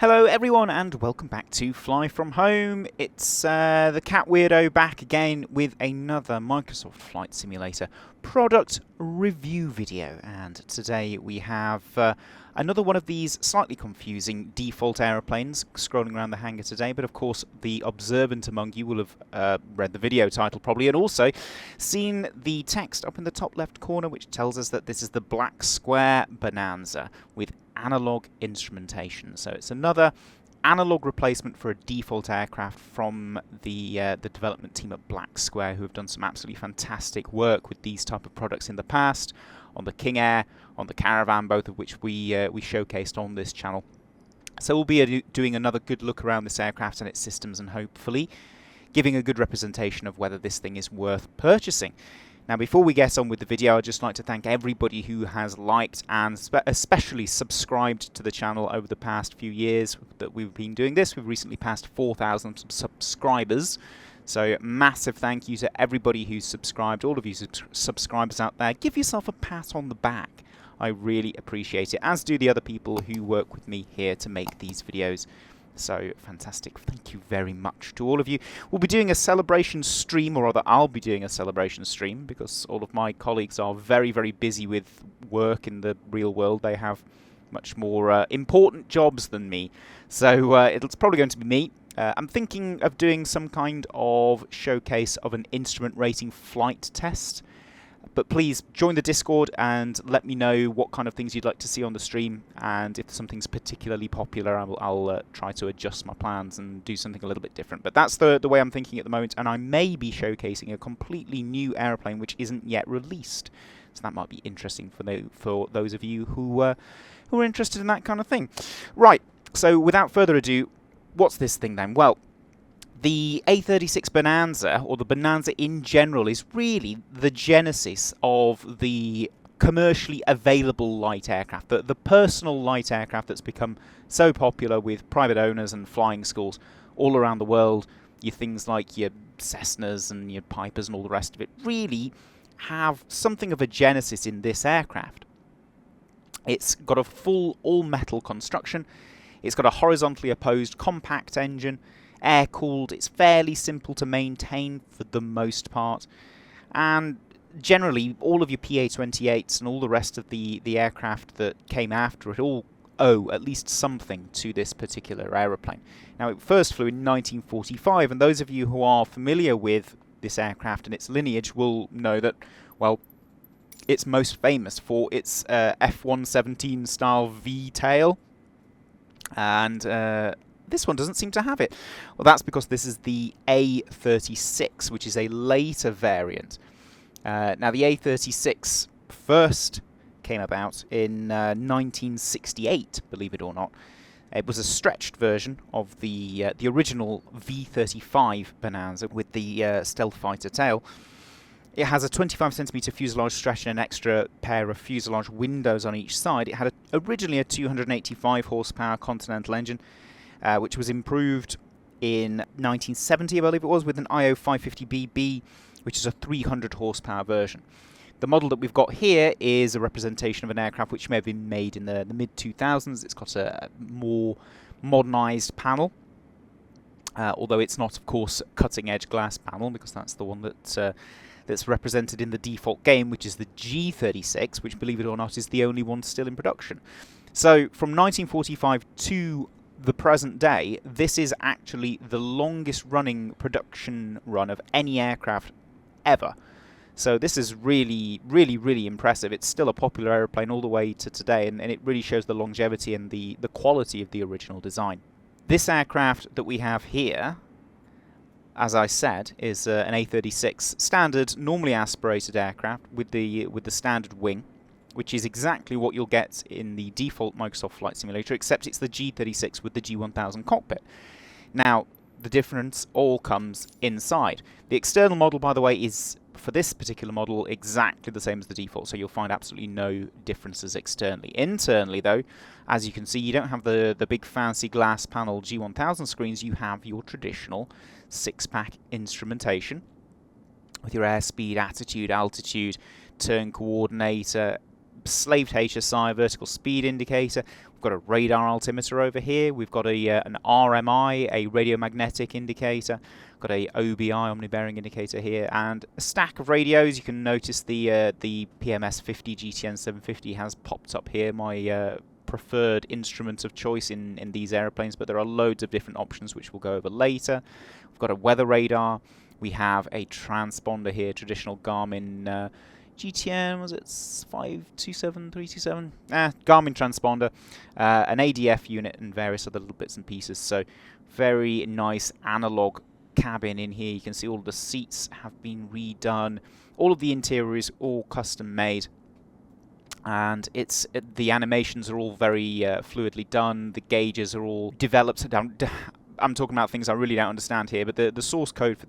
Hello everyone and welcome back to Fly From Home. It's the Cat Weirdo back again with another Microsoft Flight Simulator product review video, and today we have another one of these slightly confusing default aeroplanes scrolling around the hangar today, but of course the observant among you will have read the video title probably and also seen the text up in the top left corner which tells us that this is the Black Square Bonanza with analogue instrumentation. So it's another analogue replacement for a default aircraft from the development team at Black Square, who have done some absolutely fantastic work with these type of products in the past, on the King Air, on the Caravan, both of which we showcased on this channel. So we'll be doing another good look around this aircraft and its systems, and hopefully giving a good representation of whether this thing is worth purchasing. Now, before we get on with the video, I'd just like to thank everybody who has liked and especially subscribed to the channel over the past few years that we've been doing this. We've recently passed 4,000 subscribers. So massive thank you to everybody who's subscribed, all of you subscribers out there. Give yourself a pat on the back. I really appreciate it, as do the other people who work with me here to make these videos. So fantastic. Thank you very much to all of you. We'll be doing a celebration stream, or rather I'll be doing a celebration stream, because all of my colleagues are very, very busy with work in the real world. They have much more important jobs than me. So it's probably going to be me. I'm thinking of doing some kind of showcase of an instrument rating flight test. But please join the Discord and let me know what kind of things you'd like to see on the stream, and if something's particularly popular, I'll try to adjust my plans and do something a little bit different. But that's the way I'm thinking at the moment, and I may be showcasing a completely new aeroplane which isn't yet released. So that might be interesting for those of you who are interested in that kind of thing. Right, so without further ado, what's this thing then? Well, the A36 Bonanza, or the Bonanza in general, is really the genesis of the commercially available light aircraft, the personal light aircraft that's become so popular with private owners and flying schools all around the world. Your things like your Cessnas and your Pipers and all the rest of it really have something of a genesis in this aircraft. It's got a full all-metal construction. It's got a horizontally opposed compact engine, air-cooled. It's fairly simple to maintain for the most part, and generally all of your PA-28s and all the rest of the aircraft that came after it all owe at least something to this particular aeroplane. Now, it first flew in 1945, and those of you who are familiar with this aircraft and its lineage will know that, well, it's most famous for its F-117 style V-tail, and this one doesn't seem to have it. Well, that's because this is the A36, which is a later variant. Now, the A36 first came about in 1968, believe it or not. It was a stretched version of the original V35 Bonanza with the stealth fighter tail. It has a 25cm fuselage stretch and an extra pair of fuselage windows on each side. It had originally a 285 horsepower Continental engine, which was improved in 1970, I believe it was, with an IO 550BB, which is a 300 horsepower version. The model that we've got here is a representation of an aircraft which may have been made in the mid-2000s. It's got a more modernised panel, although it's not, of course, cutting-edge glass panel, because that's the one that's represented in the default game, which is the G36, which, believe it or not, is the only one still in production. So, from 1945 to the present day, this is actually the longest running production run of any aircraft ever. So this is really, really, really impressive. It's still a popular aeroplane all the way to today, and it really shows the longevity and the quality of the original design. This aircraft that we have here, as I said, is an A36 standard, normally aspirated aircraft with the standard wing, which is exactly what you'll get in the default Microsoft Flight Simulator, except it's the G36 with the G1000 cockpit. Now, the difference all comes inside. The external model, by the way, is, for this particular model, exactly the same as the default, so you'll find absolutely no differences externally. Internally, though, as you can see, you don't have the big fancy glass panel G1000 screens. You have your traditional six-pack instrumentation with your airspeed, attitude, altitude, turn coordinator, slaved HSI, vertical speed indicator, We've got a radar altimeter over here. We've got an RMI, a radiomagnetic indicator. Got a OBI, omnibearing indicator here, and a stack of radios. You can notice the PMS 50 GTN 750 has popped up here, my preferred instrument of choice in these airplanes, but there are loads of different options which we'll go over later. We've got a weather radar. We have a transponder here, traditional Garmin GTN, was it 527, 327? Garmin transponder, an ADF unit, and various other little bits and pieces. So very nice analog cabin in here. You can see all of the seats have been redone. All of the interior is all custom made, and the animations are all very fluidly done. The gauges are all developed. I'm talking about things I really don't understand here, but the source code for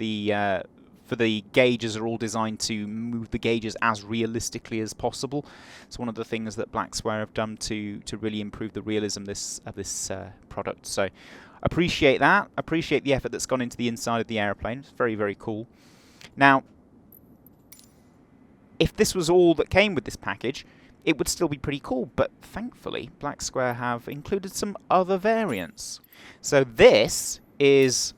the gauges are all designed to move the gauges as realistically as possible. It's one of the things that Black Square have done to really improve the realism of this product. So appreciate that. Appreciate the effort that's gone into the inside of the airplane. It's very, very cool. Now, if this was all that came with this package, it would still be pretty cool, but thankfully Black Square have included some other variants. So this is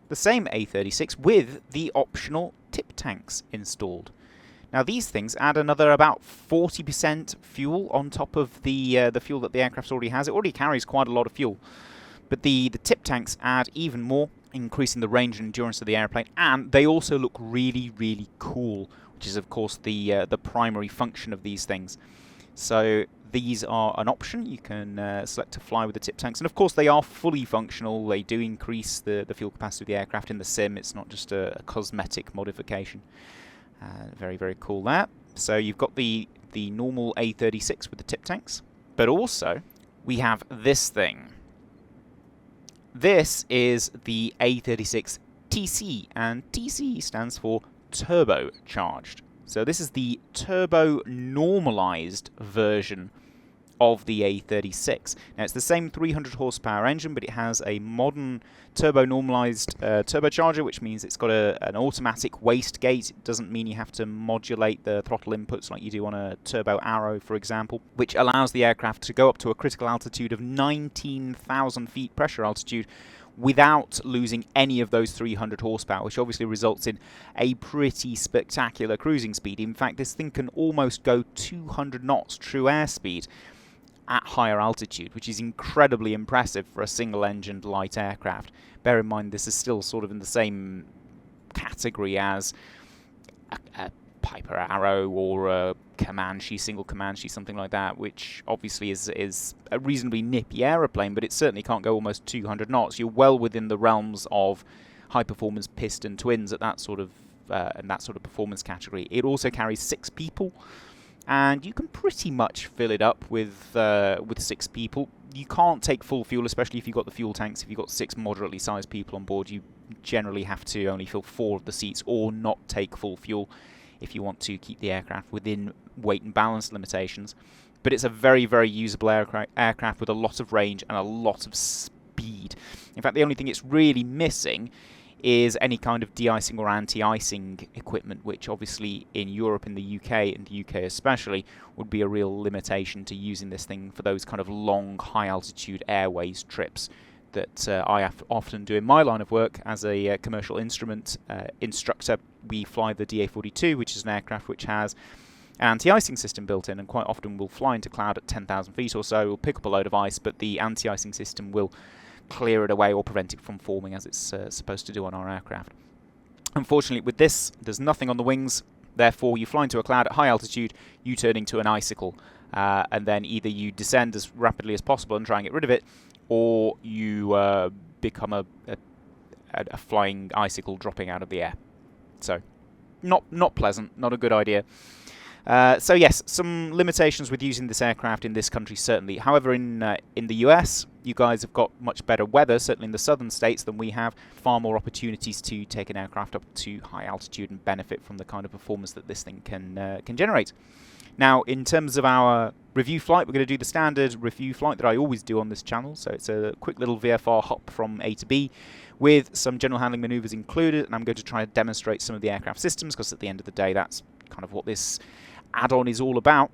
the same A36 with the optional tip tanks installed. Now these things add another about 40% fuel on top of the fuel that the aircraft already has. It already carries quite a lot of fuel, but the tip tanks add even more, increasing the range and endurance of the airplane, and they also look really, really cool, which is of course the primary function of these things. So these are an option. You can select to fly with the tip tanks, and of course they are fully functional. They do increase the fuel capacity of the aircraft in the sim. It's not just a cosmetic modification. Very, very cool there. So you've got the normal A36 with the tip tanks, but also we have this thing. This is the A36 TC, and TC stands for turbocharged. So this is the turbo normalized version of the A36. Now it's the same 300 horsepower engine, but it has a modern turbo normalized turbocharger, which means it's got an automatic wastegate. It doesn't mean you have to modulate the throttle inputs like you do on a turbo Arrow, for example, which allows the aircraft to go up to a critical altitude of 19,000 feet pressure altitude without losing any of those 300 horsepower, which obviously results in a pretty spectacular cruising speed. In fact, this thing can almost go 200 knots true airspeed at higher altitude, which is incredibly impressive for a single-engined light aircraft. Bear in mind, this is still sort of in the same category as a Piper Arrow or a Comanche, single Comanche, something like that, which obviously is a reasonably nippy aeroplane, but it certainly can't go almost 200 knots. You're well within the realms of high-performance piston twins at that sort of performance category. It also carries 6 people, and you can pretty much fill it up with 6 people. You can't take full fuel, especially if you've got the fuel tanks. If you've got 6 moderately sized people on board, you generally have to only fill 4 of the seats or not take full fuel if you want to keep the aircraft within weight and balance limitations. But it's a very, very usable aircraft with a lot of range and a lot of speed. In fact, the only thing it's really missing is any kind of de-icing or anti-icing equipment, which obviously in Europe, in the UK, and the UK especially, would be a real limitation to using this thing for those kind of long, high-altitude airways trips that I often do in my line of work as a commercial instrument instructor. We fly the DA-42, which is an aircraft which has an anti-icing system built in, and quite often we'll fly into cloud at 10,000 feet or so. We'll pick up a load of ice, but the anti-icing system will clear it away or prevent it from forming as it's supposed to do on our aircraft. Unfortunately, with this, there's nothing on the wings. Therefore, you fly into a cloud at high altitude, you turn into an icicle, and then either you descend as rapidly as possible and try and get rid of it, or you become a flying icicle dropping out of the air. So, not pleasant, not a good idea. So yes, some limitations with using this aircraft in this country, certainly. However, in the US, you guys have got much better weather, certainly in the southern states, than we have. Far more opportunities to take an aircraft up to high altitude and benefit from the kind of performance that this thing can generate. Now, in terms of our review flight, we're going to do the standard review flight that I always do on this channel. So it's a quick little VFR hop from A to B with some general handling maneuvers included, and I'm going to try and demonstrate some of the aircraft systems, because at the end of the day, that's kind of what this add-on is all about.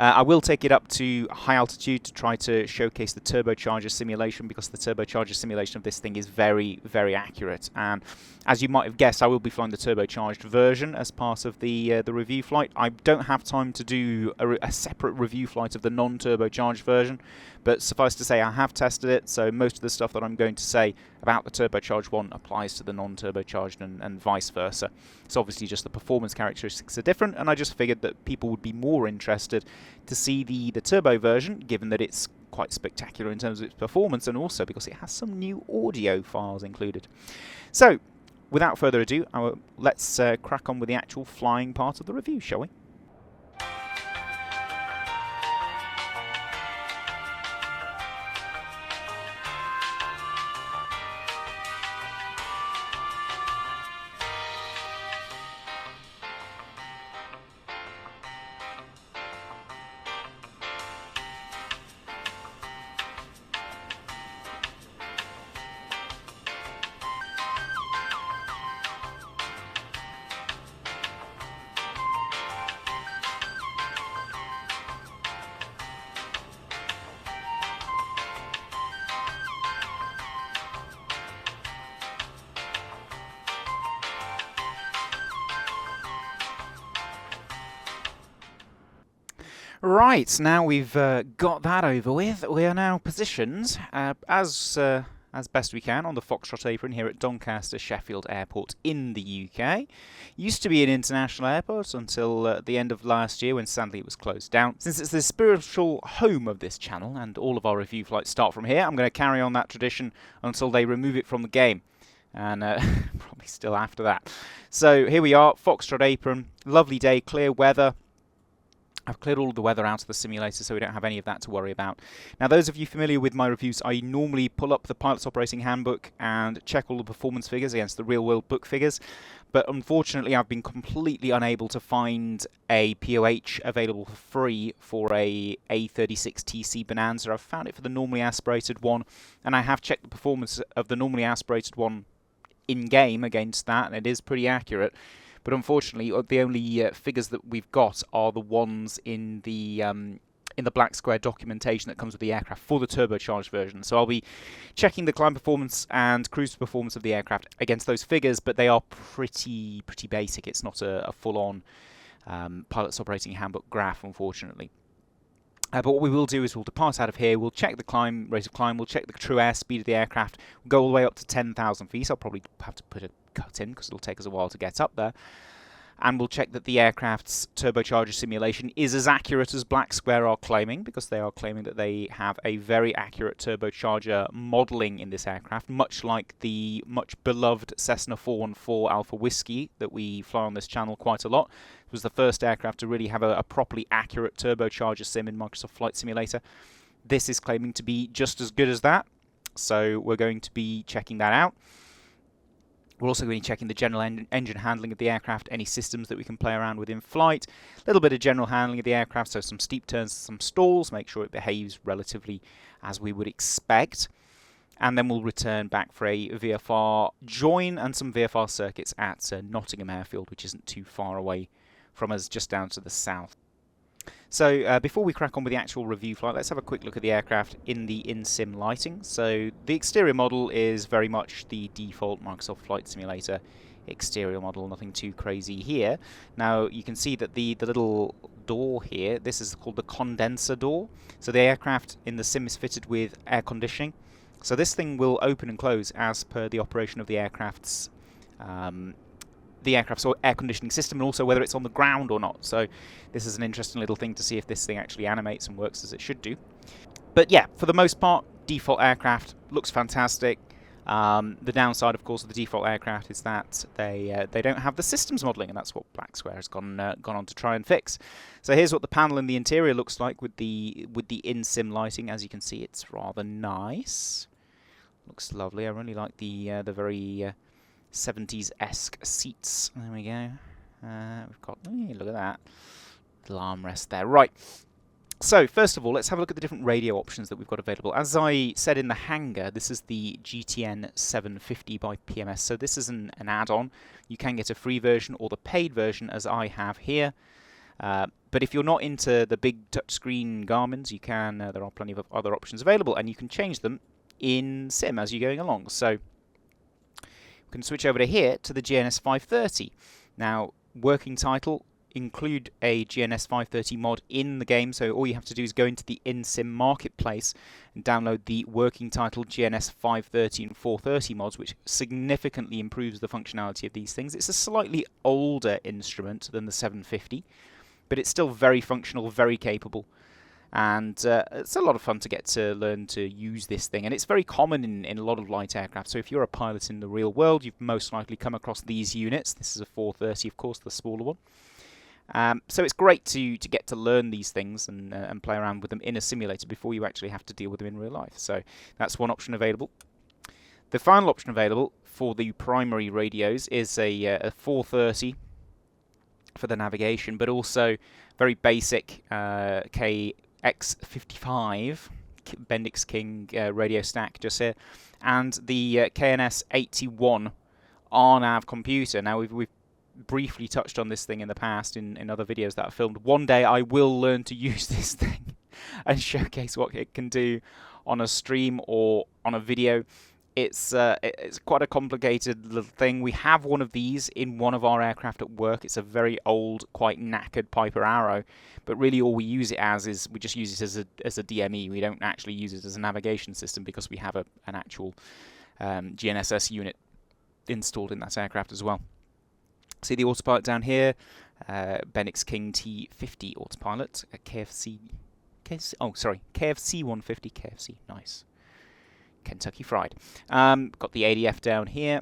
I will take it up to high altitude to try to showcase the turbocharger simulation, because the turbocharger simulation of this thing is very, very accurate. And as you might have guessed, I will be flying the turbocharged version as part of the review flight. I don't have time to do a separate review flight of the non-turbocharged version, but suffice to say I have tested it, so most of the stuff that I'm going to say about the turbocharged one applies to the non-turbocharged and vice versa. So obviously just the performance characteristics are different, and I just figured that people would be more interested to see the turbo version, given that it's quite spectacular in terms of its performance, and also because it has some new audio files included. So, without further ado, let's crack on with the actual flying part of the review, shall we? Right, now we've got that over with, we are now positioned as best we can on the Foxtrot apron here at Doncaster Sheffield Airport in the UK. Used to be an international airport until the end of last year, when sadly it was closed down. Since it's the spiritual home of this channel and all of our review flights start from here, I'm going to carry on that tradition until they remove it from the game. And probably still after that. So here we are, Foxtrot apron, lovely day, clear weather. I've cleared all of the weather out of the simulator, so we don't have any of that to worry about. Now, those of you familiar with my reviews, I normally pull up the Pilot's Operating Handbook and check all the performance figures against the real-world book figures. But unfortunately, I've been completely unable to find a POH available for free for a A36 Bonanza. I've found it for the normally aspirated one, and I have checked the performance of the normally aspirated one in-game against that, and it is pretty accurate. But unfortunately, the only figures that we've got are the ones in the black square documentation that comes with the aircraft for the turbocharged version. So I'll be checking the climb performance and cruise performance of the aircraft against those figures, but they are pretty basic. It's not a full-on Pilot's Operating Handbook graph, unfortunately. But what we will do is we'll depart out of here, we'll check the rate of climb, we'll check the true airspeed of the aircraft, we'll go all the way up to 10,000 feet. I'll probably have to put a cut in because it'll take us a while to get up there. And we'll check that the aircraft's turbocharger simulation is as accurate as Black Square are claiming, because they are claiming that they have a very accurate turbocharger modelling in this aircraft, much like the much beloved Cessna 414 Alpha Whiskey that we fly on this channel quite a lot. It was the first aircraft to really have a properly accurate turbocharger sim in Microsoft Flight Simulator. This is claiming to be just as good as that, so we're going to be checking that out. We're also going to be checking the general engine handling of the aircraft, any systems that we can play around with in flight, a little bit of general handling of the aircraft, so some steep turns, some stalls, make sure it behaves relatively as we would expect. And then we'll return back for a VFR join and some VFR circuits at Nottingham Airfield, which isn't too far away from us, just down to the south. So before we crack on with the actual review flight, let's have a quick look at the aircraft in the in-sim lighting. So the exterior model is very much the default Microsoft Flight Simulator exterior model, nothing too crazy here. Now you can see that the little door here, this is called the condenser door. So the aircraft in the sim is fitted with air conditioning. So this thing will open and close as per the operation of the aircraft's air conditioning system, and also whether it's on the ground or not. So this is an interesting little thing to see if this thing actually animates and works as it should do. But yeah, for the most part, default aircraft looks fantastic. The downside, of course, of the default aircraft is that they don't have the systems modelling, and that's what Black Square has gone on to try and fix. So here's what the panel in the interior looks like with the in-sim lighting. As you can see, it's rather nice. Looks lovely. I really like the very 70s-esque seats. There we go. We've got, look at that, little armrest there. Right. So first of all, let's have a look at the different radio options that we've got available. As I said in the hangar, this is the GTN 750 by PMS. So this is an add-on. You can get a free version or the paid version, as I have here. But if you're not into the big touchscreen Garmins, you can. There are plenty of other options available, and you can change them in Sim as you're going along. So we can switch over to here to the GNS 530. Now, working title include a GNS 530 mod in the game, so all you have to do is go into the InSim marketplace and download the working title GNS 530 and 430 mods, which significantly improves the functionality of these things. It's a slightly older instrument than the 750, but it's still very functional, very capable, and it's a lot of fun to get to learn to use this thing. And it's very common in a lot of light aircraft, so if you're a pilot in the real world, you've most likely come across these units. This is a 430, of course, the smaller one. So it's great to get to learn these things and play around with them in a simulator before you actually have to deal with them in real life. So that's one option available. The final option available for the primary radios is a 430 for the navigation, but also very basic KX55 Bendix King radio stack just here, and the KNS 81 RNAV computer. Now we've briefly touched on this thing in the past in other videos that I've filmed. One day I will learn to use this thing and showcase what it can do on a stream or on a video. It's quite a complicated little thing. We have one of these in one of our aircraft at work. It's a very old, quite knackered Piper Arrow, but really all we use it as is we just use it as a DME. We don't actually use it as a navigation system because we have an actual GNSS unit installed in that aircraft as well. See the autopilot down here, Bendix King T50 autopilot, KFC 150 KFC, nice. Kentucky Fried. Got the ADF down here,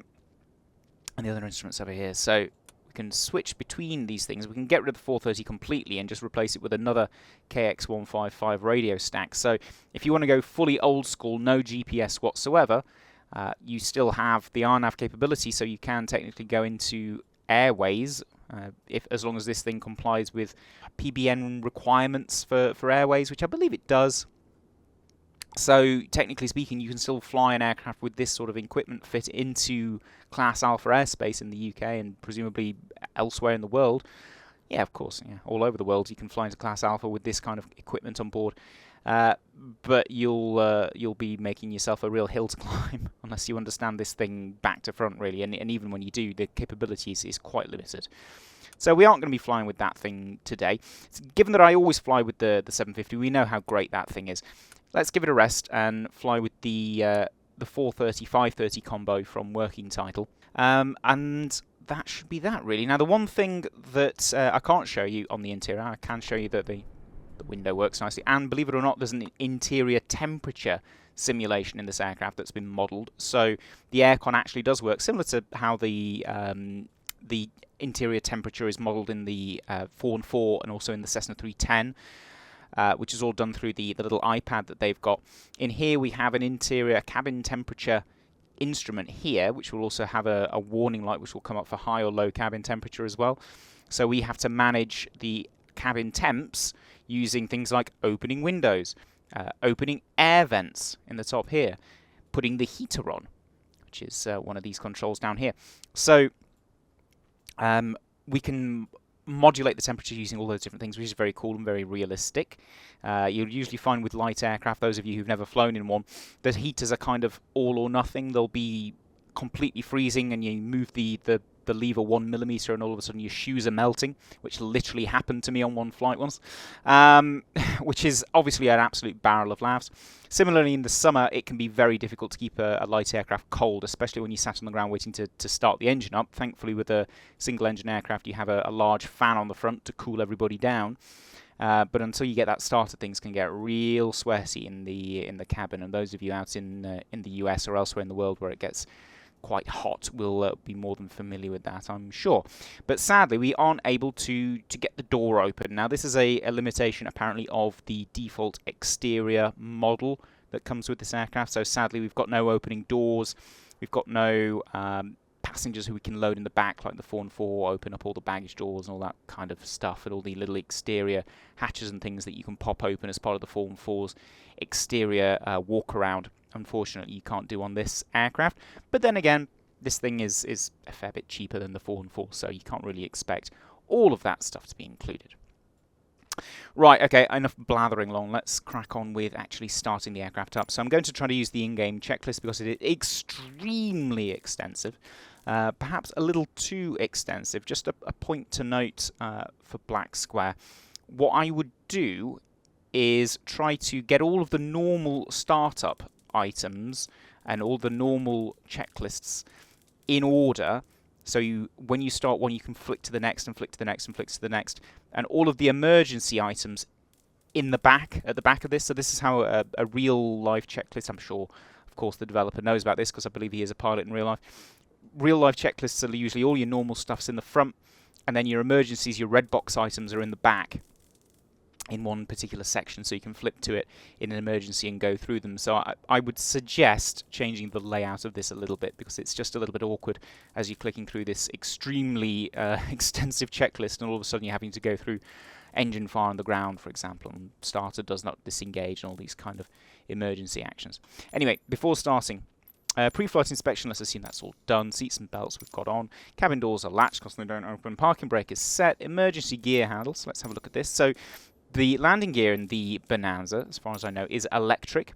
and the other instruments over here. So we can switch between these things. We can get rid of the 430 completely and just replace it with another KX155 radio stack. So if you want to go fully old school, no GPS whatsoever, you still have the RNAV capability, so you can technically go into airways, as long as this thing complies with PBN requirements for airways, which I believe it does. So technically speaking, you can still fly an aircraft with this sort of equipment fit into Class Alpha airspace in the UK and presumably elsewhere in the world. Yeah, of course, yeah, all over the world you can fly into Class Alpha with this kind of equipment on board. But you'll be making yourself a real hill to climb unless you understand this thing back to front, really. And even when you do, the capabilities is quite limited. So we aren't going to be flying with that thing today. Given that I always fly with the 750, we know how great that thing is. Let's give it a rest and fly with the 430-530 combo from working title. And that should be that, really. Now, the one thing that I can't show you on the interior, I can show you that the window works nicely, and believe it or not, there's an interior temperature simulation in this aircraft that's been modelled. So the aircon actually does work, similar to how the interior temperature is modelled in the 414 and also in the Cessna 310. Which is all done through the little iPad that they've got. In here we have an interior cabin temperature instrument here, which will also have a warning light which will come up for high or low cabin temperature as well. So we have to manage the cabin temps using things like opening windows, opening air vents in the top here, putting the heater on, which is one of these controls down here. So we can modulate the temperature using all those different things, which is very cool and very realistic. You'll usually find with light aircraft, those of you who've never flown in one, the heaters are kind of all or nothing. They'll be completely freezing and you move the lever 1 millimeter and all of a sudden your shoes are melting, which literally happened to me on one flight once, which is obviously an absolute barrel of laughs. Similarly, in the summer, it can be very difficult to keep a light aircraft cold, especially when you sat on the ground waiting to start the engine up. Thankfully, with a single-engine aircraft, you have a large fan on the front to cool everybody down. But until you get that started, things can get real sweaty in the cabin. And those of you out in the US or elsewhere in the world where it gets quite hot will be more than familiar with that, I'm sure. But sadly, we aren't able to get the door open. Now, this is a limitation, apparently, of the default exterior model that comes with this aircraft. So sadly, we've got no opening doors. We've got no passengers who we can load in the back, like the 414, open up all the baggage doors and all that kind of stuff, and all the little exterior hatches and things that you can pop open as part of the 414's exterior walk around. Unfortunately, you can't do on this aircraft. But then again, this thing is a fair bit cheaper than the 414, so you can't really expect all of that stuff to be included. Right, okay, enough blathering long. Let's crack on with actually starting the aircraft up. So I'm going to try to use the in-game checklist because it is extremely extensive. Perhaps a little too extensive. Just a point to note for Black Square. What I would do is try to get all of the normal startup items and all the normal checklists in order. So when you start one, you can flick to the next and flick to the next and flick to the next, and all of the emergency items in the back, at the back of this. So this is how a real life checklist, I'm sure, of course, the developer knows about this because I believe he is a pilot in real life. Real life checklists are usually all your normal stuff's in the front, and then your emergencies, your red box items are in the back in one particular section, so you can flip to it in an emergency and go through them. So I would suggest changing the layout of this a little bit, because it's just a little bit awkward as you're clicking through this extremely extensive checklist, and all of a sudden you're having to go through engine fire on the ground, for example, and starter does not disengage, and all these kind of emergency actions. Anyway, before starting, pre-flight inspection, let's assume that's all done. Seats and belts we've got on. Cabin doors are latched because they don't open. Parking brake is set. Emergency gear handles. Let's have a look at this. So the landing gear in the Bonanza, as far as I know, is electric,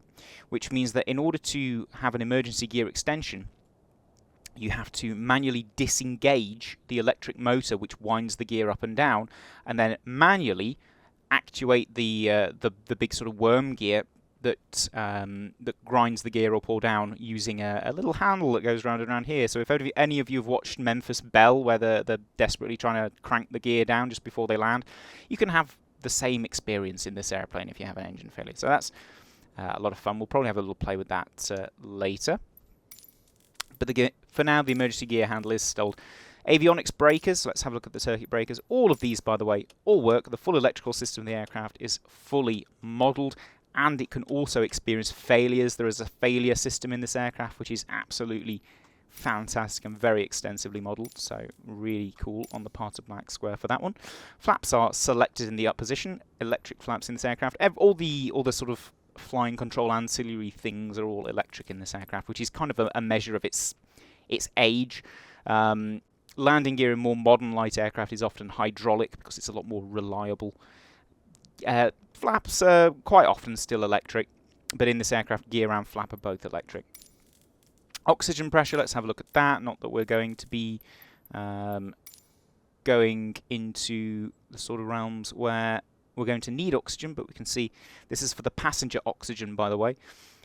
which means that in order to have an emergency gear extension, you have to manually disengage the electric motor which winds the gear up and down, and then manually actuate the big sort of worm gear that that grinds the gear up or down using a little handle that goes round and round here. So if any of you have watched Memphis Belle, where they're desperately trying to crank the gear down just before they land, you can have the same experience in this airplane if you have an engine failure. So that's a lot of fun. We'll probably have a little play with that later. But for now, the emergency gear handle is stalled. Avionics breakers, let's have a look at the circuit breakers. All of these, by the way, all work. The full electrical system of the aircraft is fully modelled, and it can also experience failures. There is a failure system in this aircraft, which is absolutely fantastic and very extensively modelled, so really cool on the part of Black Square for that one. Flaps are selected in the up position. Electric flaps in this aircraft. All the sort of flying control ancillary things are all electric in this aircraft, which is kind of a measure of its age. Landing gear in more modern light aircraft is often hydraulic because it's a lot more reliable. Flaps are quite often still electric, but in this aircraft, gear and flap are both electric. Oxygen pressure, let's have a look at that. Not that we're going to be going into the sort of realms where we're going to need oxygen, but we can see this is for the passenger oxygen, by the way.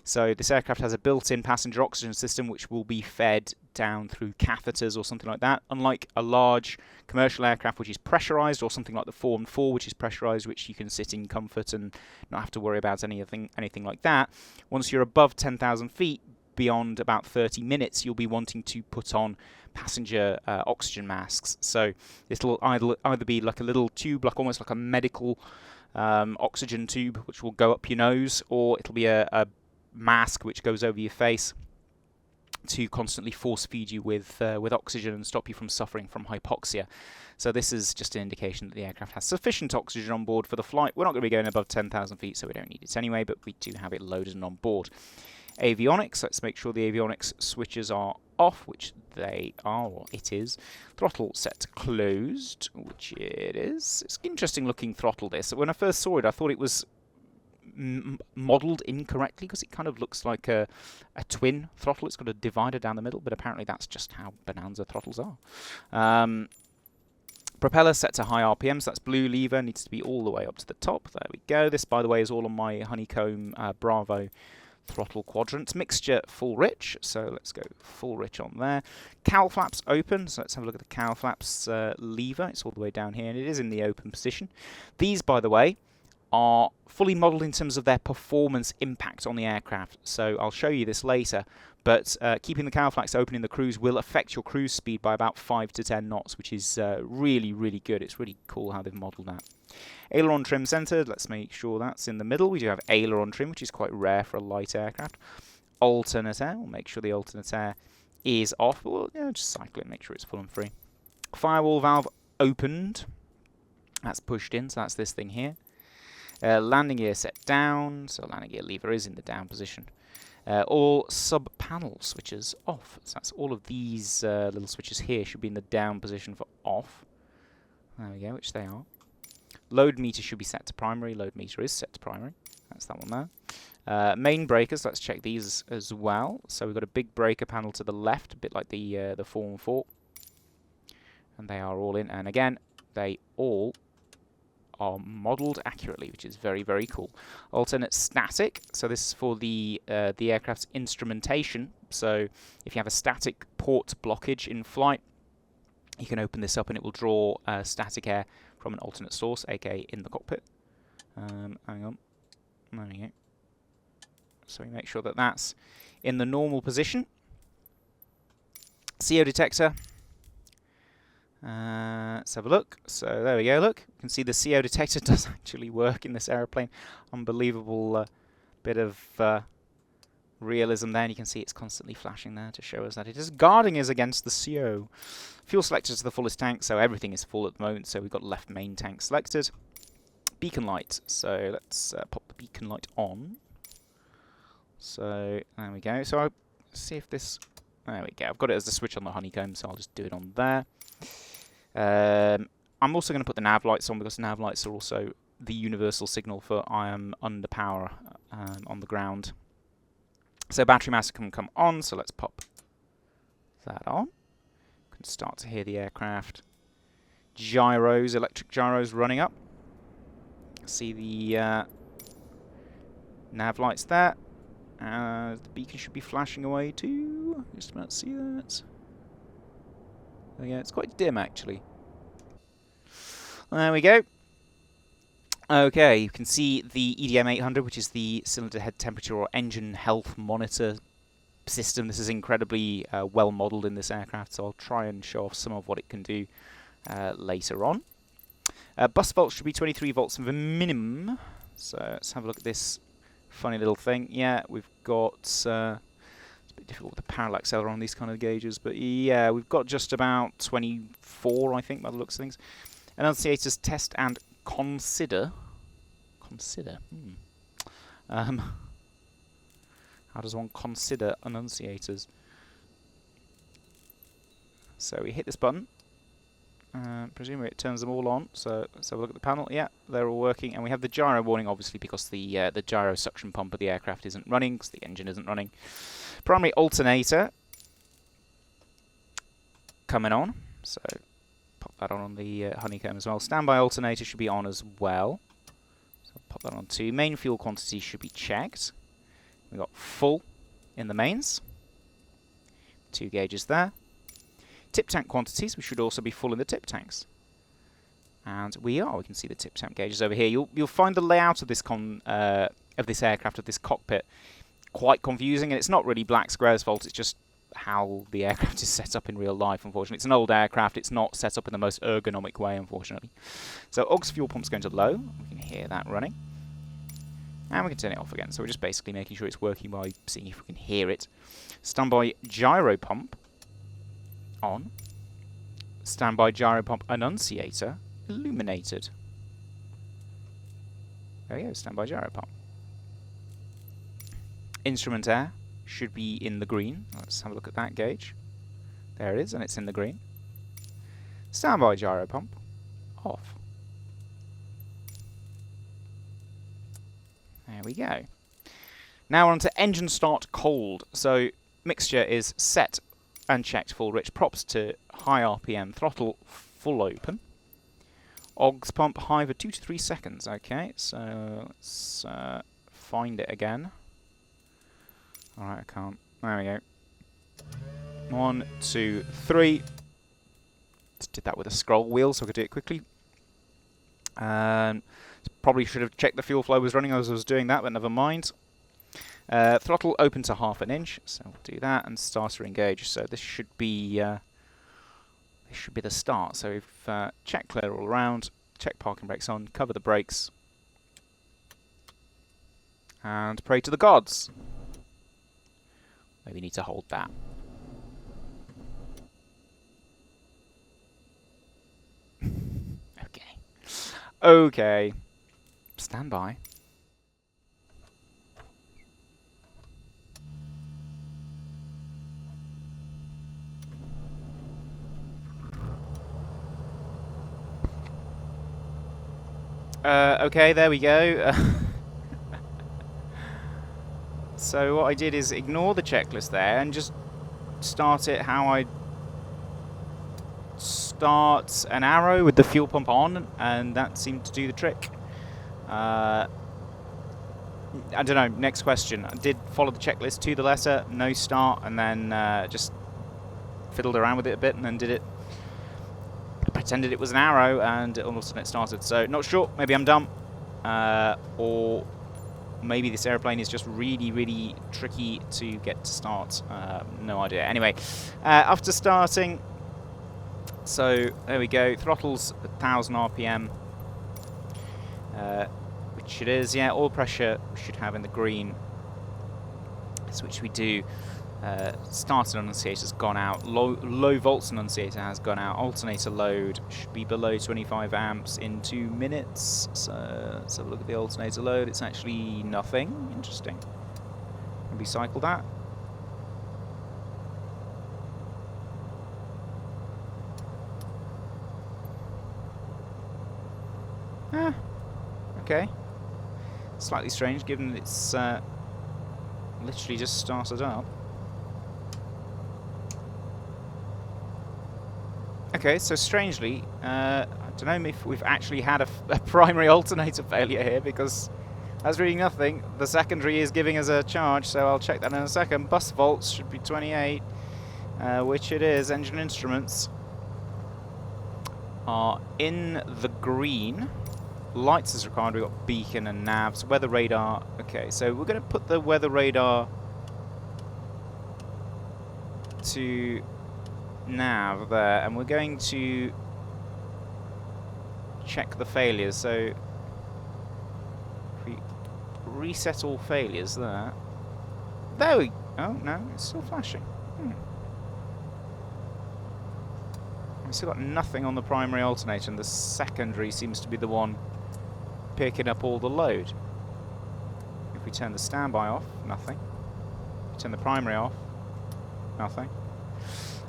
So this aircraft has a built-in passenger oxygen system which will be fed down through catheters or something like that. Unlike a large commercial aircraft which is pressurized, or something like the 414 which is pressurized, which you can sit in comfort and not have to worry about anything like that. Once you're above 10,000 feet, beyond about 30 minutes, you'll be wanting to put on passenger oxygen masks. So this will either be like a little tube, like almost like a medical oxygen tube, which will go up your nose, or it'll be a mask which goes over your face to constantly force feed you with oxygen and stop you from suffering from hypoxia. So this is just an indication that the aircraft has sufficient oxygen on board for the flight. We're not going to be going above 10,000 feet, so we don't need it anyway, but we do have it loaded and on board. Avionics, let's make sure the avionics switches are off, which they are, or it is. Throttle set closed, which it is. It's an interesting looking throttle, this. When I first saw it, I thought it was modelled incorrectly, because it kind of looks like a twin throttle. It's got a divider down the middle, but apparently that's just how Bonanza throttles are. Propeller set to high RPM, so that's blue lever, needs to be all the way up to the top. There we go. This, by the way, is all on my Honeycomb Bravo throttle quadrants. Mixture full rich, so let's go full rich on there. Cowl flaps open, so let's have a look at the cowl flaps lever. It's all the way down here, and it is in the open position. These, by the way, are fully modelled in terms of their performance impact on the aircraft, so I'll show you this later, but keeping the cowl flaps open in the cruise will affect your cruise speed by about 5 to 10 knots, which is really, really good. It's really cool how they've modelled that. Aileron trim centred, let's make sure that's in the middle. We do have aileron trim, which is quite rare for a light aircraft. Alternate air, we'll make sure the alternate air is off. We'll just cycle it, make sure it's full and free. Firewall valve opened, that's pushed in, so that's this thing here. Landing gear set down, so landing gear lever is in the down position. All sub-panel switches off, so that's all of these little switches here should be in the down position for off. There we go, which they are. Load meter should be set to primary. Load meter is set to primary. That's that one there. Main breakers, let's check these as well. So we've got a big breaker panel to the left, a bit like the Form 4. And they are all in. And again, they all are modelled accurately, which is very, very cool. Alternate static, so this is for the aircraft's instrumentation. So if you have a static port blockage in flight, you can open this up and it will draw static air from an alternate source, aka in the cockpit. Hang on, there we go. So we make sure that that's in the normal position. CO detector. Let's have a look. So there we go, look. You can see the CO detector does actually work in this aeroplane. Unbelievable bit of realism there. And you can see it's constantly flashing there to show us that it is guarding us against the CO. Fuel selected to the fullest tank, so everything is full at the moment. So we've got left main tank selected. Beacon light. So let's pop the beacon light on. So there we go. So I'll see if this... There we go. I've got it as the switch on the honeycomb, so I'll just do it on there. I'm also going to put the nav lights on because nav lights are also the universal signal for I am under power on the ground. So battery mass can come on, so let's pop that on. You can start to hear the aircraft gyros, electric gyros running up. See the nav lights there. The beacon should be flashing away too. Just about to see that. Oh yeah, it's quite dim actually. There we go. Okay, you can see the EDM 800, which is the cylinder head temperature or engine health monitor system. This is incredibly well modelled in this aircraft, so I'll try and show off some of what it can do later on. Bus volts should be 23 volts of a minimum. So let's have a look at this funny little thing. Yeah, we've got... it's a bit difficult with the parallax error on these kind of gauges, but yeah, we've got just about 24, I think, by the looks of things. Enunciators test and consider. Consider? How does one consider enunciators? So we hit this button. Presumably it turns them all on. So let's have a look at the panel. Yeah, they're all working. And we have the gyro warning, obviously, because the gyro suction pump of the aircraft isn't running, because the engine isn't running. Primary alternator coming on. So pop that on the honeycomb as well. Standby alternator should be on as well. So pop that on too. Main fuel quantity should be checked. We've got full in the mains. 2 gauges there. Tip tank quantities, we should also be full in the tip tanks. And we are. We can see the tip tank gauges over here. You'll find the layout of this aircraft, of this cockpit, quite confusing. And it's not really black squares' fault. It's just how the aircraft is set up in real life, unfortunately. It's an old aircraft. It's not set up in the most ergonomic way, unfortunately. So aux fuel pump's going to low. We can hear that running. And we can turn it off again. So we're just basically making sure it's working by seeing if we can hear it. Standby gyro pump on. Standby gyro pump annunciator illuminated. There we go, standby gyro pump. Instrument air should be in the green. Let's have a look at that gauge. There it is, and it's in the green. Standby gyro pump off. There we go. Now we're on to engine start cold. So mixture is set and checked full rich. Props to high RPM. Throttle full open. Aux pump high for 2 to 3 seconds. Okay, so let's find it again. Alright, I can't. There we go. 1, 2, 3. Just did that with a scroll wheel so I could do it quickly. Probably should have checked the fuel flow was running as I was doing that, but never mind. Throttle open to 1/2 inch, so we'll do that, and starter engage. So this should be the start. So we've check clear all around, check parking brakes on, cover the brakes, and pray to the gods. Maybe need to hold that. Okay. Okay. Stand by. Okay, there we go. So what I did is ignore the checklist there and just start it how I start an arrow with the fuel pump on, and that seemed to do the trick. I don't know, next question. I did follow the checklist to the letter, no start, and then just fiddled around with it a bit and then did it. I pretended it was an arrow and all of a sudden it started. So not sure, maybe I'm dumb, or maybe this airplane is just really, really tricky to get to start. No idea. Anyway, after starting, so there we go, throttles 1000 RPM, which it is, yeah, oil pressure we should have in the green, so which we do. Starter annunciator has gone out, low volts annunciator has gone out, alternator load should be below 25 amps in 2 minutes, so let's have a look at the alternator load. It's actually nothing. Interesting. Maybe cycle that. Okay. Slightly strange given it's literally just started up. Okay, so strangely, I don't know if we've actually had a primary alternator failure here, because that's reading nothing. The secondary is giving us a charge, so I'll check that in a second. Bus volts should be 28, which it is. Engine instruments are in the green. Lights is required. We've got beacon and navs. Weather radar. Okay, so we're going to put the weather radar to nav there, and we're going to check the failures. So if we reset all failures there, we oh no, it's still flashing. We've still got nothing on the primary alternator, and the secondary seems to be the one picking up all the load. If we turn the standby off, nothing. If we turn the primary off, nothing.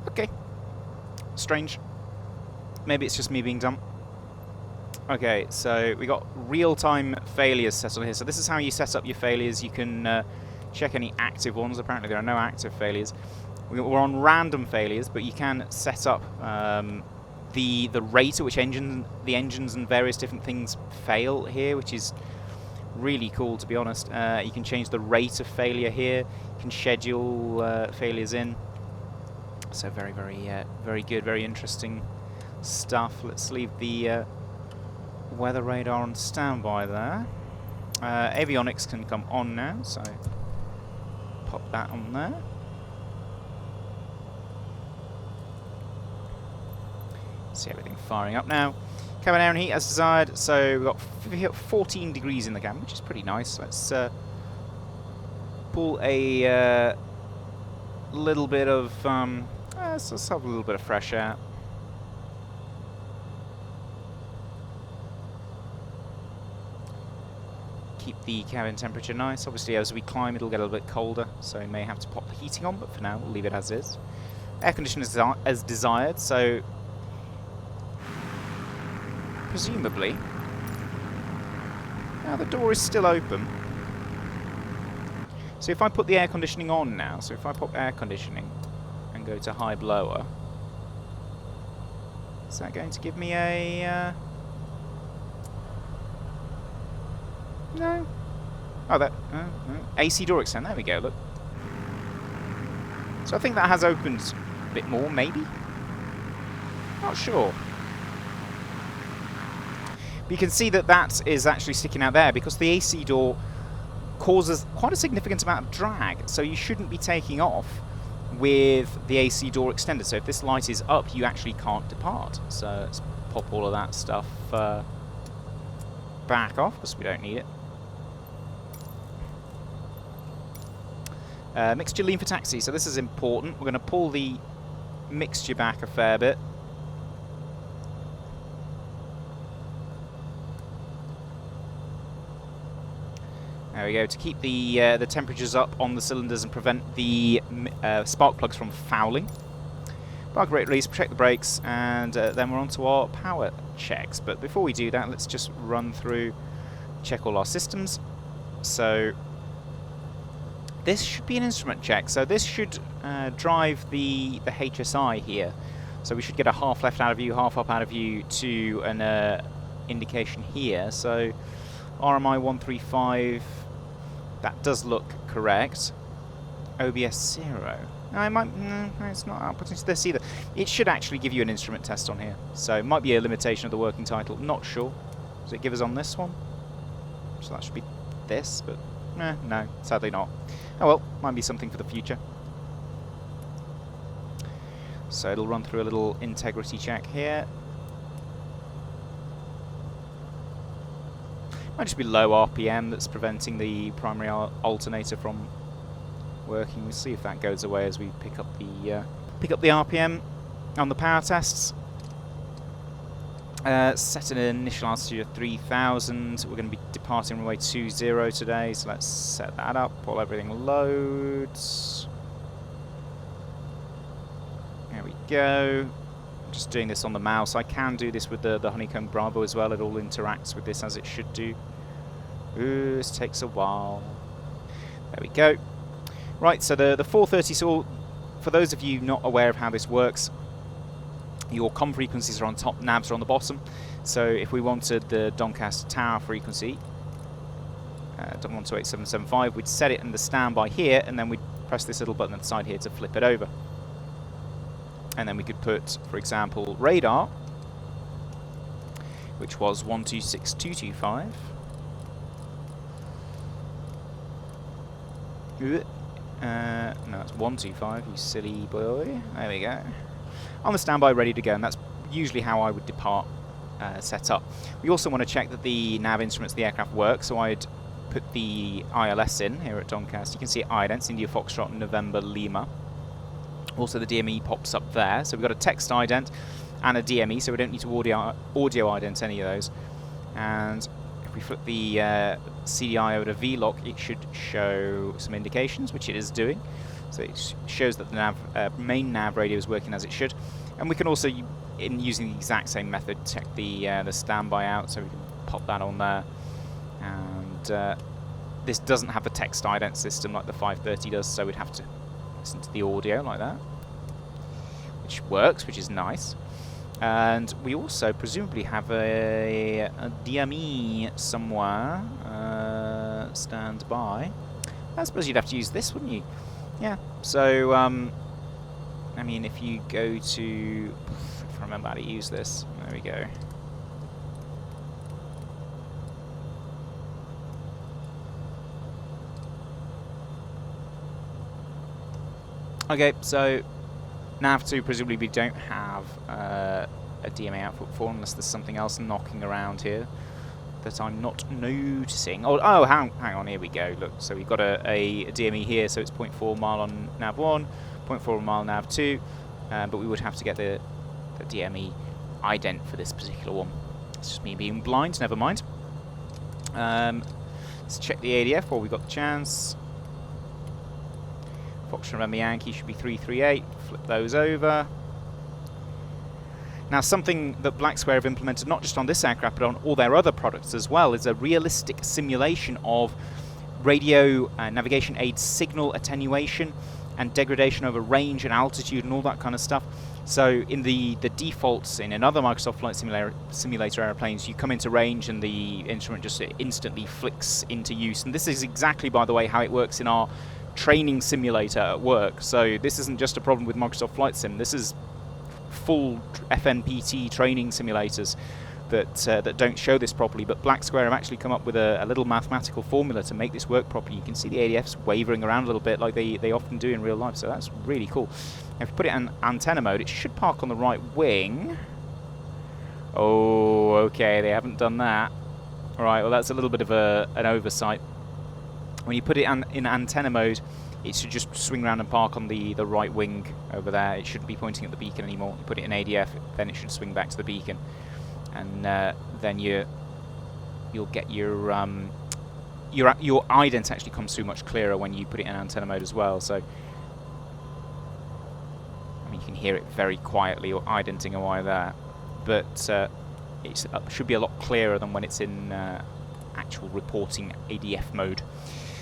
Okay. Strange. Maybe it's just me being dumb. Okay, so we got real-time failures set on here. So this is how you set up your failures. You can check any active ones. Apparently there are no active failures. We're on random failures, but you can set up the rate at which the engines and various different things fail here, which is really cool, to be honest. You can change the rate of failure here. You can schedule failures in. So very, very good, very interesting stuff. Let's leave the weather radar on standby there. Avionics can come on now, so pop that on there. See everything firing up now. Cabin air and heat as desired. So we've got 14 degrees in the cabin, which is pretty nice. Let's pull a little bit of let's have a little bit of fresh air. Keep the cabin temperature nice. Obviously, as we climb, it'll get a little bit colder, so we may have to pop the heating on, but for now, we'll leave it as is. Air conditioning as desired, so presumably, now the door is still open. So if I put the air conditioning on now, so if I pop air conditioning and go to high blower, is that going to give me a no? Oh, that AC door extend. There we go. Look. So I think that has opened a bit more, maybe. Not sure. But you can see that that is actually sticking out there because the AC door causes quite a significant amount of drag. So you shouldn't be taking off with the AC door extended. So if this light is up, you actually can't depart. So let's pop all of that stuff back off because we don't need it. Mixture lean for taxi. So this is important. We're going to pull the mixture back a fair bit. There we go, to keep the temperatures up on the cylinders and prevent the spark plugs from fouling. Park rate release, protect the brakes, and then we're on to our power checks. But before we do that, let's just run through, check all our systems. So this should be an instrument check. So this should drive the HSI here. So we should get a half left out of view, half up out of view to an indication here. So RMI 135, that does look correct. OBS 0. No, it's not outputting to this either. It should actually give you an instrument test on here. So it might be a limitation of the working title. Not sure. Does it give us on this one? So that should be this, but no, sadly not. Oh well, might be something for the future. So it'll run through a little integrity check here. Might just be low RPM that's preventing the primary alternator from working. We'll see if that goes away as we pick up the RPM on the power tests. Set an initial altitude of 3000. We're going to be departing runway 20 today, so let's set that up while everything loads. There we go. I'm just doing this on the mouse. I can do this with the Honeycomb Bravo as well. It all interacts with this as it should do. Ooh, this takes a while. There we go. Right, so the 430, so for those of you not aware of how this works, your comm frequencies are on top, navs are on the bottom. So if we wanted the Doncaster Tower frequency, 128.775, we'd set it in the standby here, and then we'd press this little button at the side here to flip it over. And then we could put, for example, radar, which was 126.225. No, it's 125, you silly boy. There we go. On the standby, ready to go, and that's usually how I would depart set up. We also want to check that the nav instruments of the aircraft work, so I'd put the ILS in here at Doncaster. You can see idents, India Foxtrot, November Lima. Also the DME pops up there, so we've got a text ident and a DME, so we don't need to audio ident any of those. And if we flip the CDI over to VLOC, it should show some indications, which it is doing. So it shows that the nav, main nav radio is working as it should. And we can also, in using the exact same method, check the standby out, so we can pop that on there. And this doesn't have the text ident system like the 530 does, so we'd have to listen to the audio like that, which works, which is nice. And we also presumably have a DME somewhere stand by. I suppose you'd have to use this, wouldn't you? Yeah. So, I mean, if you go to, if I remember how to use this, there we go. Okay, so nav2 presumably we don't have a DMA output for unless there's something else knocking around here that I'm not noticing. Oh, hang on, here we go. Look, so we've got a DME here, so it's 0.4 mile on nav1, 0.4 mile nav2, but we would have to get the DME ident for this particular one. It's just me being blind, never mind. Let's check the ADF while we've got the chance. Foxtrot November Yankee should be 338. Flip those over. Now, something that Black Square have implemented, not just on this aircraft, but on all their other products as well, is a realistic simulation of radio navigation aid signal attenuation and degradation over range and altitude and all that kind of stuff. So in the defaults in another Microsoft Flight Simulator airplanes, you come into range and the instrument just instantly flicks into use. And this is exactly, by the way, how it works in our training simulator at work. So this isn't just a problem with Microsoft Flight Sim. This is full FNPT training simulators that don't show this properly. But Black Square have actually come up with a little mathematical formula to make this work properly. You can see the ADFs wavering around a little bit like they often do in real life. So that's really cool. If you put it in antenna mode, it should park on the right wing. Oh, okay, they haven't done that. All right, well, that's a little bit of an oversight. When you put it in antenna mode, it should just swing around and park on the right wing over there. It shouldn't be pointing at the beacon anymore. You put it in ADF, then it should swing back to the beacon, and then you'll get your ident actually comes through much clearer when you put it in antenna mode as well. So, I mean, you can hear it very quietly or identing away there, but it should be a lot clearer than when it's in actual reporting ADF mode.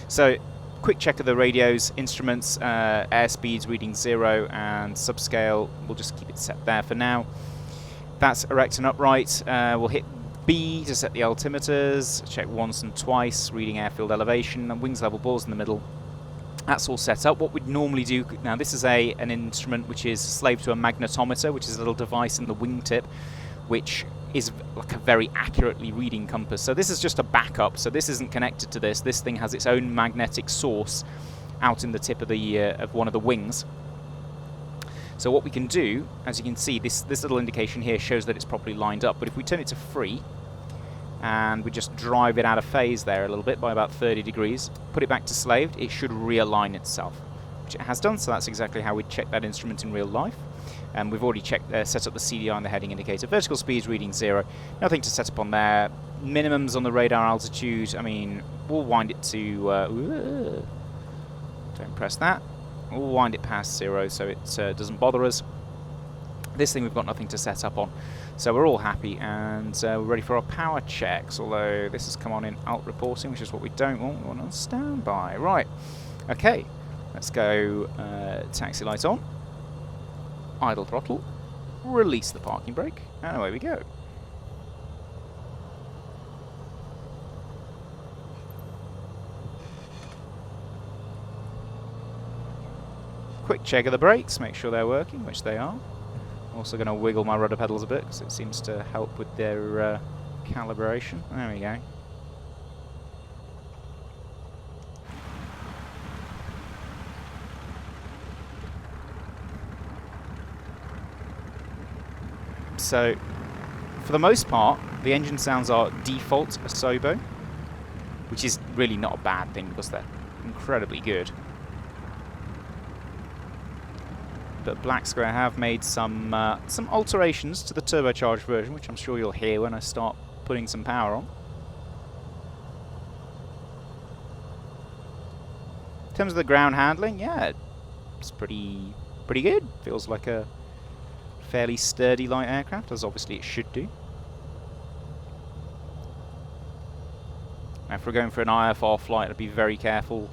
So, quick check of the radios, instruments, airspeeds reading 0, and subscale, we'll just keep it set there for now. That's erect and upright. We'll hit B to set the altimeters, check once and twice, reading airfield elevation, and wings level, balls in the middle. That's all set up. What we'd normally do, now this is an instrument which is slave to a magnetometer, which is a little device in the wingtip, which is like a very accurately reading compass. So this is just a backup, so this isn't connected to this. This thing has its own magnetic source out in the tip of one of the wings. So what we can do, as you can see, this little indication here shows that it's properly lined up, but if we turn it to free, and we just drive it out of phase there a little bit by about 30 degrees, put it back to slaved, it should realign itself, which it has done, so that's exactly how we'd check that instrument in real life. And we've already set up the CDI and the heading indicator. Vertical speeds reading 0, nothing to set up on there. Minimums on the radar altitude, I mean, we'll wind it to, don't press that. We'll wind it past 0 so it doesn't bother us. This thing we've got nothing to set up on. So we're all happy, and we're ready for our power checks, although this has come on in alt reporting, which is what we don't want. We want on standby. Right, okay, let's go taxi light on, idle throttle, release the parking brake, and away we go. Quick check of the brakes, make sure they're working, which they are. Also going to wiggle my rudder pedals a bit because it seems to help with their calibration. There we go. So, for the most part, the engine sounds are default Asobo, which is really not a bad thing because they're incredibly good. But Black Square have made some alterations to the turbocharged version, which I'm sure you'll hear when I start putting some power on. In terms of the ground handling, yeah, it's pretty good. Feels like a fairly sturdy light aircraft, as obviously it should do. Now, if we're going for an IFR flight, I'd be very careful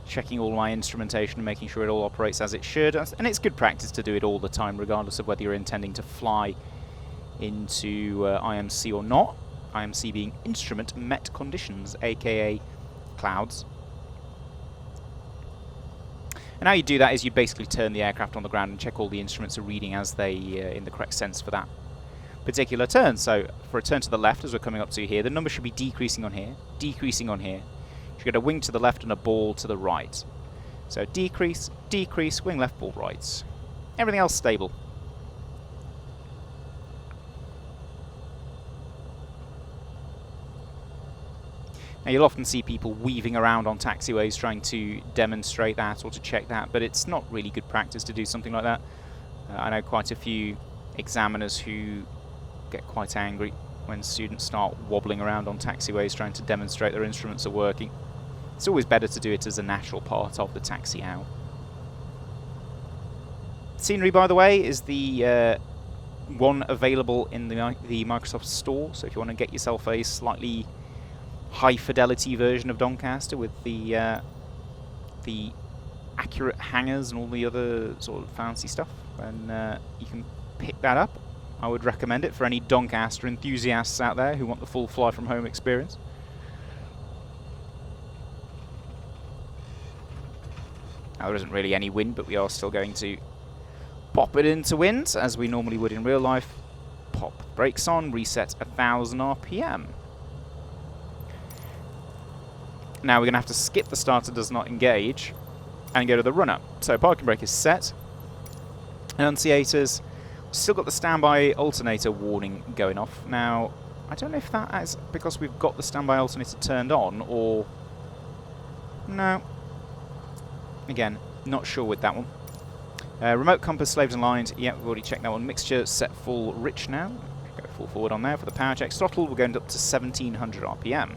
checking all my instrumentation and making sure it all operates as it should. And it's good practice to do it all the time, regardless of whether you're intending to fly into IMC or not. IMC being instrument met conditions, aka clouds. And how you do that is you basically turn the aircraft on the ground and check all the instruments are reading as they in the correct sense for that particular turn. So for a turn to the left, as we're coming up to here, the number should be decreasing on here, decreasing on here. You get a wing to the left and a ball to the right. So decrease, decrease, wing left, ball right. Everything else stable. Now you'll often see people weaving around on taxiways trying to demonstrate that or to check that, but it's not really good practice to do something like that. I know quite a few examiners who get quite angry when students start wobbling around on taxiways trying to demonstrate their instruments are working. It's always better to do it as a natural part of the taxi out. Scenery, by the way, is the one available in the Microsoft Store, so if you want to get yourself a slightly high-fidelity version of Doncaster with the accurate hangars and all the other sort of fancy stuff, then you can pick that up. I would recommend it for any Doncaster enthusiasts out there who want the full fly-from-home experience. Now, there isn't really any wind, but we are still going to pop it into wind, as we normally would in real life. Pop brakes on, reset 1000 RPM. Now we're going to have to skip the starter does not engage and go to the runner. So parking brake is set. Enunciators. Still got the standby alternator warning going off. Now, I don't know if that is because we've got the standby alternator turned on or... No. Again, not sure with that one. Remote compass, slaves and lines. Yeah, we've already checked that one. Mixture set full rich now. Go full forward on there for the power check. Throttle, we're going up to 1700 RPM.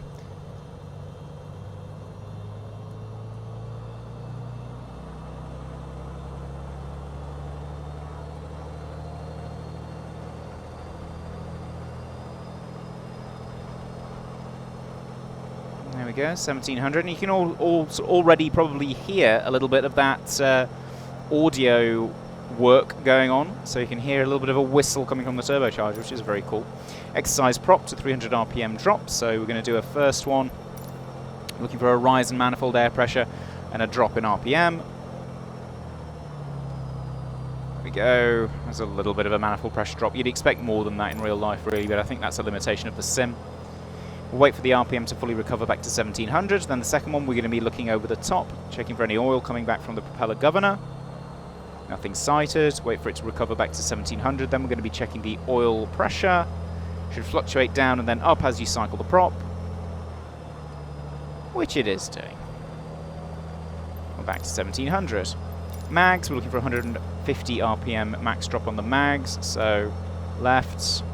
There we go, 1700. And you can already probably hear a little bit of that audio work going on. So you can hear a little bit of a whistle coming from the turbocharger, which is very cool. Exercise prop to 300 RPM drop. So we're going to do a first one, looking for a rise in manifold air pressure and a drop in RPM. There we go. There's a little bit of a manifold pressure drop. You'd expect more than that in real life, really, but I think that's a limitation of the sim. We'll wait for the RPM to fully recover back to 1700. Then the second one, we're going to be looking over the top, checking for any oil coming back from the propeller governor. Nothing sighted. Wait for it to recover back to 1700. Then we're going to be checking the oil pressure. Should fluctuate down and then up as you cycle the prop, which it is doing. We're back to 1700. Mags, we're looking for 150 RPM max drop on the mags. So left,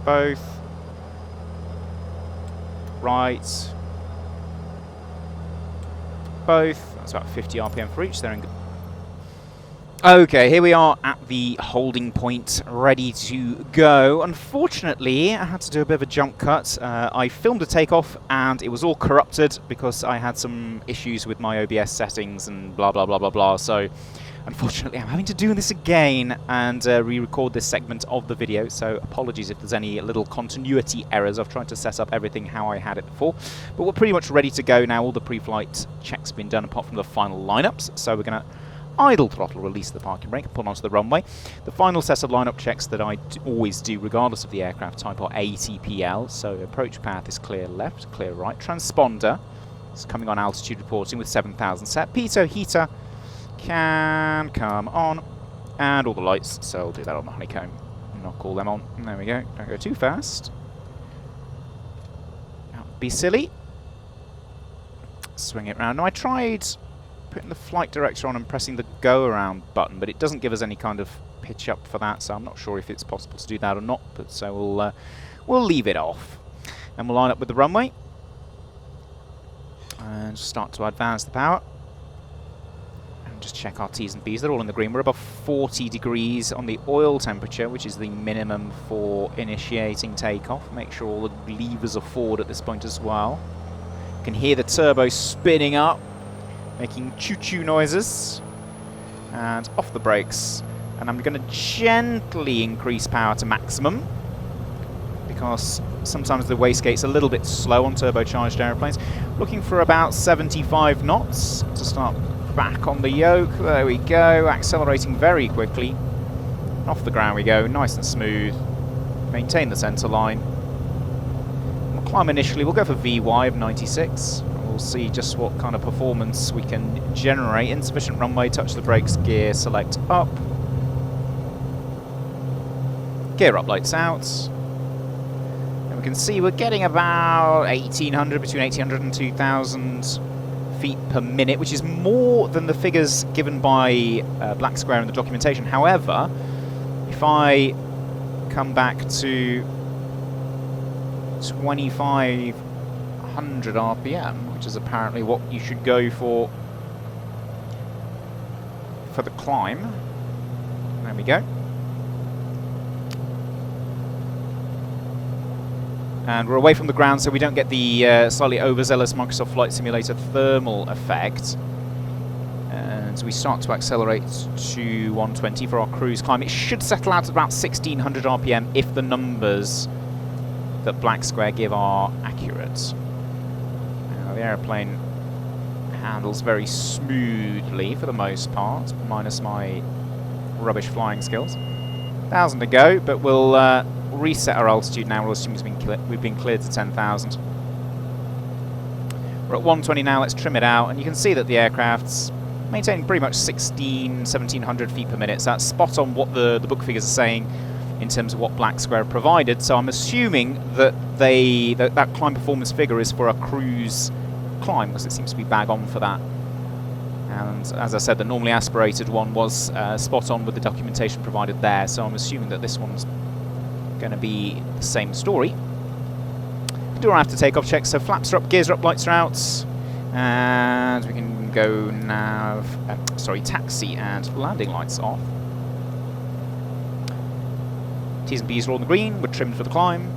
both, right, both. That's about 50 RPM for each. They're in good. Okay, here we are at the holding point, ready to go. Unfortunately, I had to do a bit of a jump cut. I filmed a takeoff and it was all corrupted because I had some issues with my OBS settings and blah blah blah blah blah. So unfortunately I'm having to do this again and re-record this segment of the video. So apologies if there's any little continuity errors. I've tried to set up everything how I had it before. But we're pretty much ready to go now. All the pre-flight checks have been done apart from the final lineups. So we're going to idle throttle, release the parking brake, and pull onto the runway. The final set of lineup checks that I always do, regardless of the aircraft type, are ATPL. So approach path is clear left, clear right. Transponder is coming on altitude reporting with 7,000 set. Pitot heater can come on, and all the lights. So I'll do that on the honeycomb. Knock all them on. There we go. Don't go too fast. Don't be silly. Swing it round. Now I tried putting the flight director on and pressing the go around button, but it doesn't give us any kind of pitch up for that, so I'm not sure if it's possible to do that or not, but so we'll leave it off. And we'll line up with the runway and start to advance the power and just check our T's and B's. They're all in the green. We're above 40 degrees on the oil temperature, which is the minimum for initiating takeoff. Make sure all the levers are forward at this point as well. You can hear the turbo spinning up, making choo-choo noises, and off the brakes. And I'm going to gently increase power to maximum because sometimes the wastegate's a little bit slow on turbocharged aeroplanes. Looking for about 75 knots to start back on the yoke. There we go, accelerating very quickly. Off the ground we go, nice and smooth. Maintain the centre line. We'll climb initially, we'll go for VY of 96. We'll see just what kind of performance we can generate. Insufficient runway, touch the brakes, gear, select up. Gear up, lights out. And we can see we're getting about 1,800, between 1,800 and 2,000 feet per minute, which is more than the figures given by Black Square in the documentation. However, if I come back to 2,500 RPM, which is apparently what you should go for the climb. There we go. And we're away from the ground, so we don't get the slightly overzealous Microsoft Flight Simulator thermal effect. And we start to accelerate to 120 for our cruise climb. It should settle out at about 1,600 RPM if the numbers that Black Square give are accurate. The airplane handles very smoothly for the most part, minus my rubbish flying skills. 1,000 to go, but we'll reset our altitude now. We'll assume we've been cleared to 10,000. We're at 120 now, let's trim it out, and you can see that the aircraft's maintaining pretty much 1,700 feet per minute. So that's spot on what the book figures are saying in terms of what Black Square provided. So I'm assuming that that climb performance figure is for a cruise climb, because it seems to be bang on for that. And as I said, the normally aspirated one was spot on with the documentation provided there, so I'm assuming that this one's going to be the same story. We do our after takeoff checks, so flaps are up, gears are up, lights are out, and we can go taxi and landing lights off. T's and B's are all on the green, we're trimmed for the climb.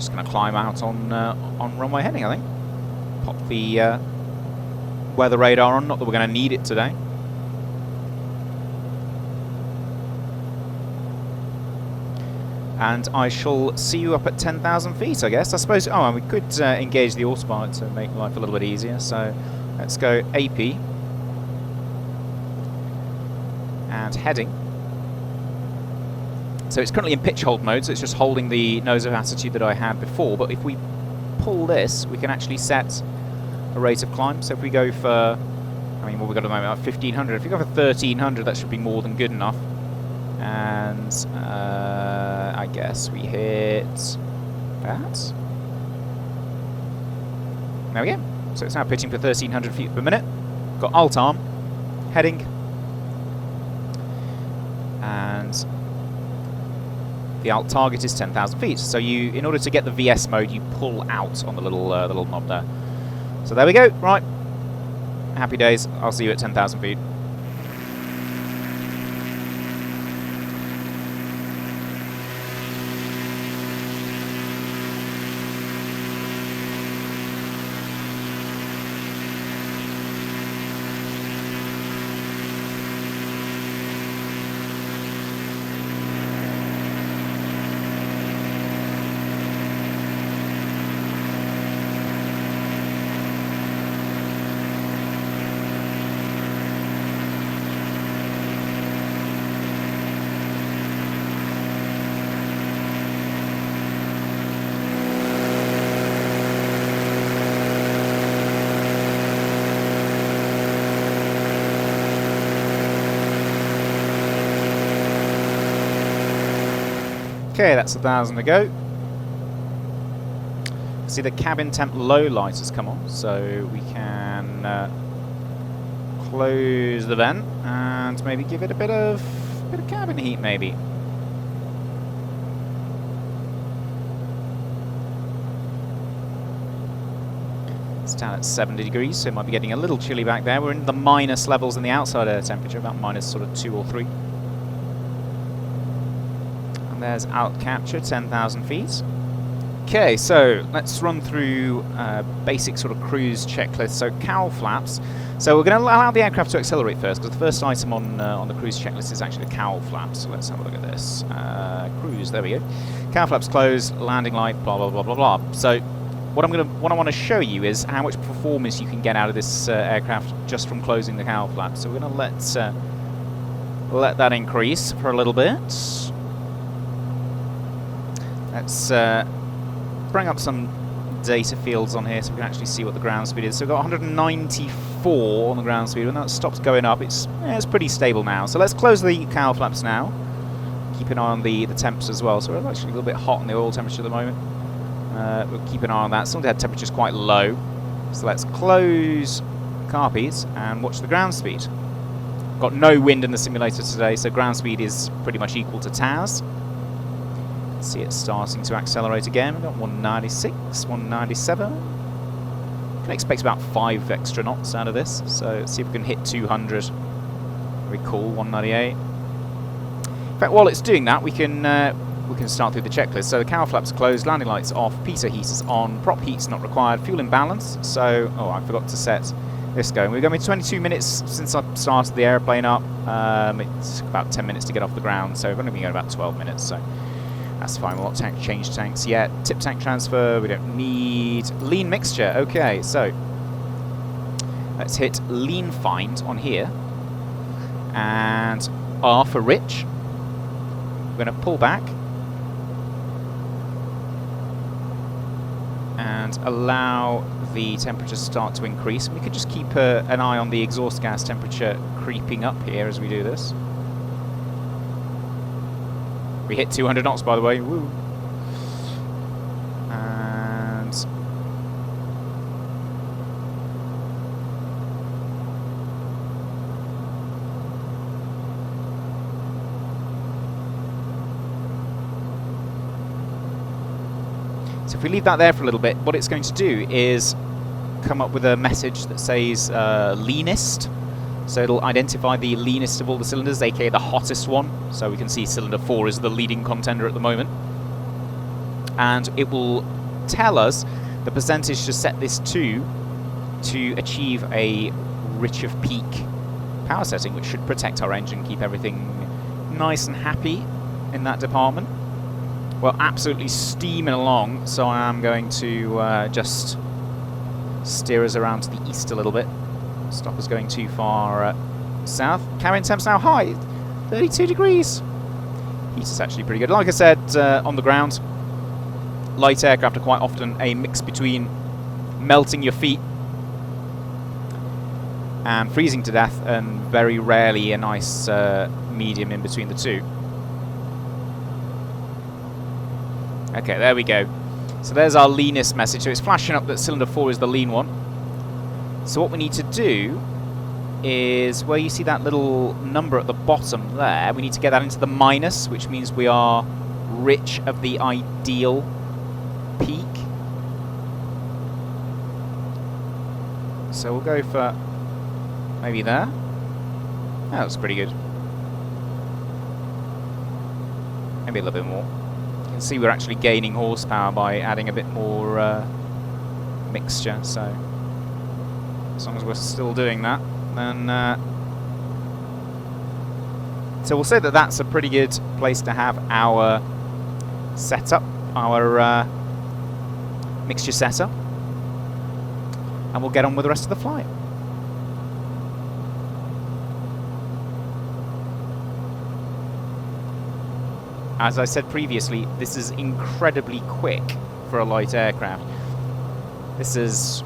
just going to climb out on runway heading, I think. Pop the weather radar on, not that we're going to need it today. And I shall see you up at 10,000 feet, I guess. I suppose, oh, and we could engage the autopilot to make life a little bit easier. So let's go AP. And heading. So it's currently in pitch hold mode, so it's just holding the nose of attitude that I had before. But if we pull this, we can actually set a rate of climb. So if we go for, I mean, what we've got at the moment, like 1500. If we go for 1300, that should be more than good enough. And I guess we hit that. There we go. So it's now pitching for 1300 feet per minute. Got alt arm, heading, and the alt target is 10,000 feet. So you, in order to get the VS mode, you pull out on the little knob there. So there we go. Right. Happy days. I'll see you at 10,000 feet. Okay, that's 1,000 to go. See the cabin temp low light has come on, so we can close the vent and maybe give it a bit of cabin heat, maybe. It's down at 70 degrees, so it might be getting a little chilly back there. We're in the minus levels in the outside air temperature, about minus sort of 2 or 3. There's alt capture, 10,000 feet. Okay, so let's run through basic sort of cruise checklist. So cowl flaps. So we're going to allow the aircraft to accelerate first, because the first item on the cruise checklist is actually the cowl flaps. So let's have a look at this. Cruise, there we go. Cowl flaps closed, landing light, blah blah blah blah blah. So what I want to show you is how much performance you can get out of this aircraft just from closing the cowl flaps. So we're going to let that increase for a little bit. Let's bring up some data fields on here so we can actually see what the ground speed is. So we've got 194 on the ground speed. When that stops going up, it's pretty stable now. So let's close the cowl flaps now. Keep an eye on the temps as well. So we're actually a little bit hot on the oil temperature at the moment. We'll keep an eye on that. Some of the head temperature is quite low. So let's close carpeets and watch the ground speed. Got no wind in the simulator today, so ground speed is pretty much equal to TAS. See it starting to accelerate again. We've got 196, 197. Can expect about 5 extra knots out of this. So let's see if we can hit 200. Very cool, 198. In fact, while it's doing that, we can start through the checklist. So the cowl flaps closed, landing lights off, pitot heaters on, prop heats not required, fuel in balance. So, oh, I forgot to set this going. We're going to be 22 minutes since I started the airplane up. It's about 10 minutes to get off the ground, so we're going to be going about 12 minutes. So that's fine. We'll not change tanks yet. Tip tank transfer, we don't need. Lean mixture, okay, so let's hit lean find on here. And R for rich. We're going to pull back. And allow the temperature to start to increase. We could just keep an eye on the exhaust gas temperature creeping up here as we do this. We hit 200 knots, by the way. Woo. And so if we leave that there for a little bit, what it's going to do is come up with a message that says leanest. So it'll identify the leanest of all the cylinders, aka the hottest one. So we can see cylinder 4 is the leading contender at the moment. and it will tell us the percentage to set this to achieve a rich of peak power setting, which should protect our engine, keep everything nice and happy in that department. Well, absolutely steaming along, so I am going to just steer us around to the east a little bit, stop us going too far south. Cabin temps now high, 32 degrees. Heat is actually pretty good. Like I said, on the ground, light aircraft are quite often a mix between melting your feet and freezing to death, and very rarely a nice medium in between the two. Okay, there we go. So there's our leanest message. So it's flashing up that cylinder 4 is the lean one. So what we need to do is, where you see that little number at the bottom there, we need to get that into the minus, which means we are rich of the ideal peak. So we'll go for maybe there. That looks pretty good. Maybe a little bit more. You can see we're actually gaining horsepower by adding a bit more mixture, so as long as we're still doing that, then so we'll say that that's a pretty good place to have our setup, our mixture setup, and we'll get on with the rest of the flight. As I said previously, this is incredibly quick for a light aircraft. This is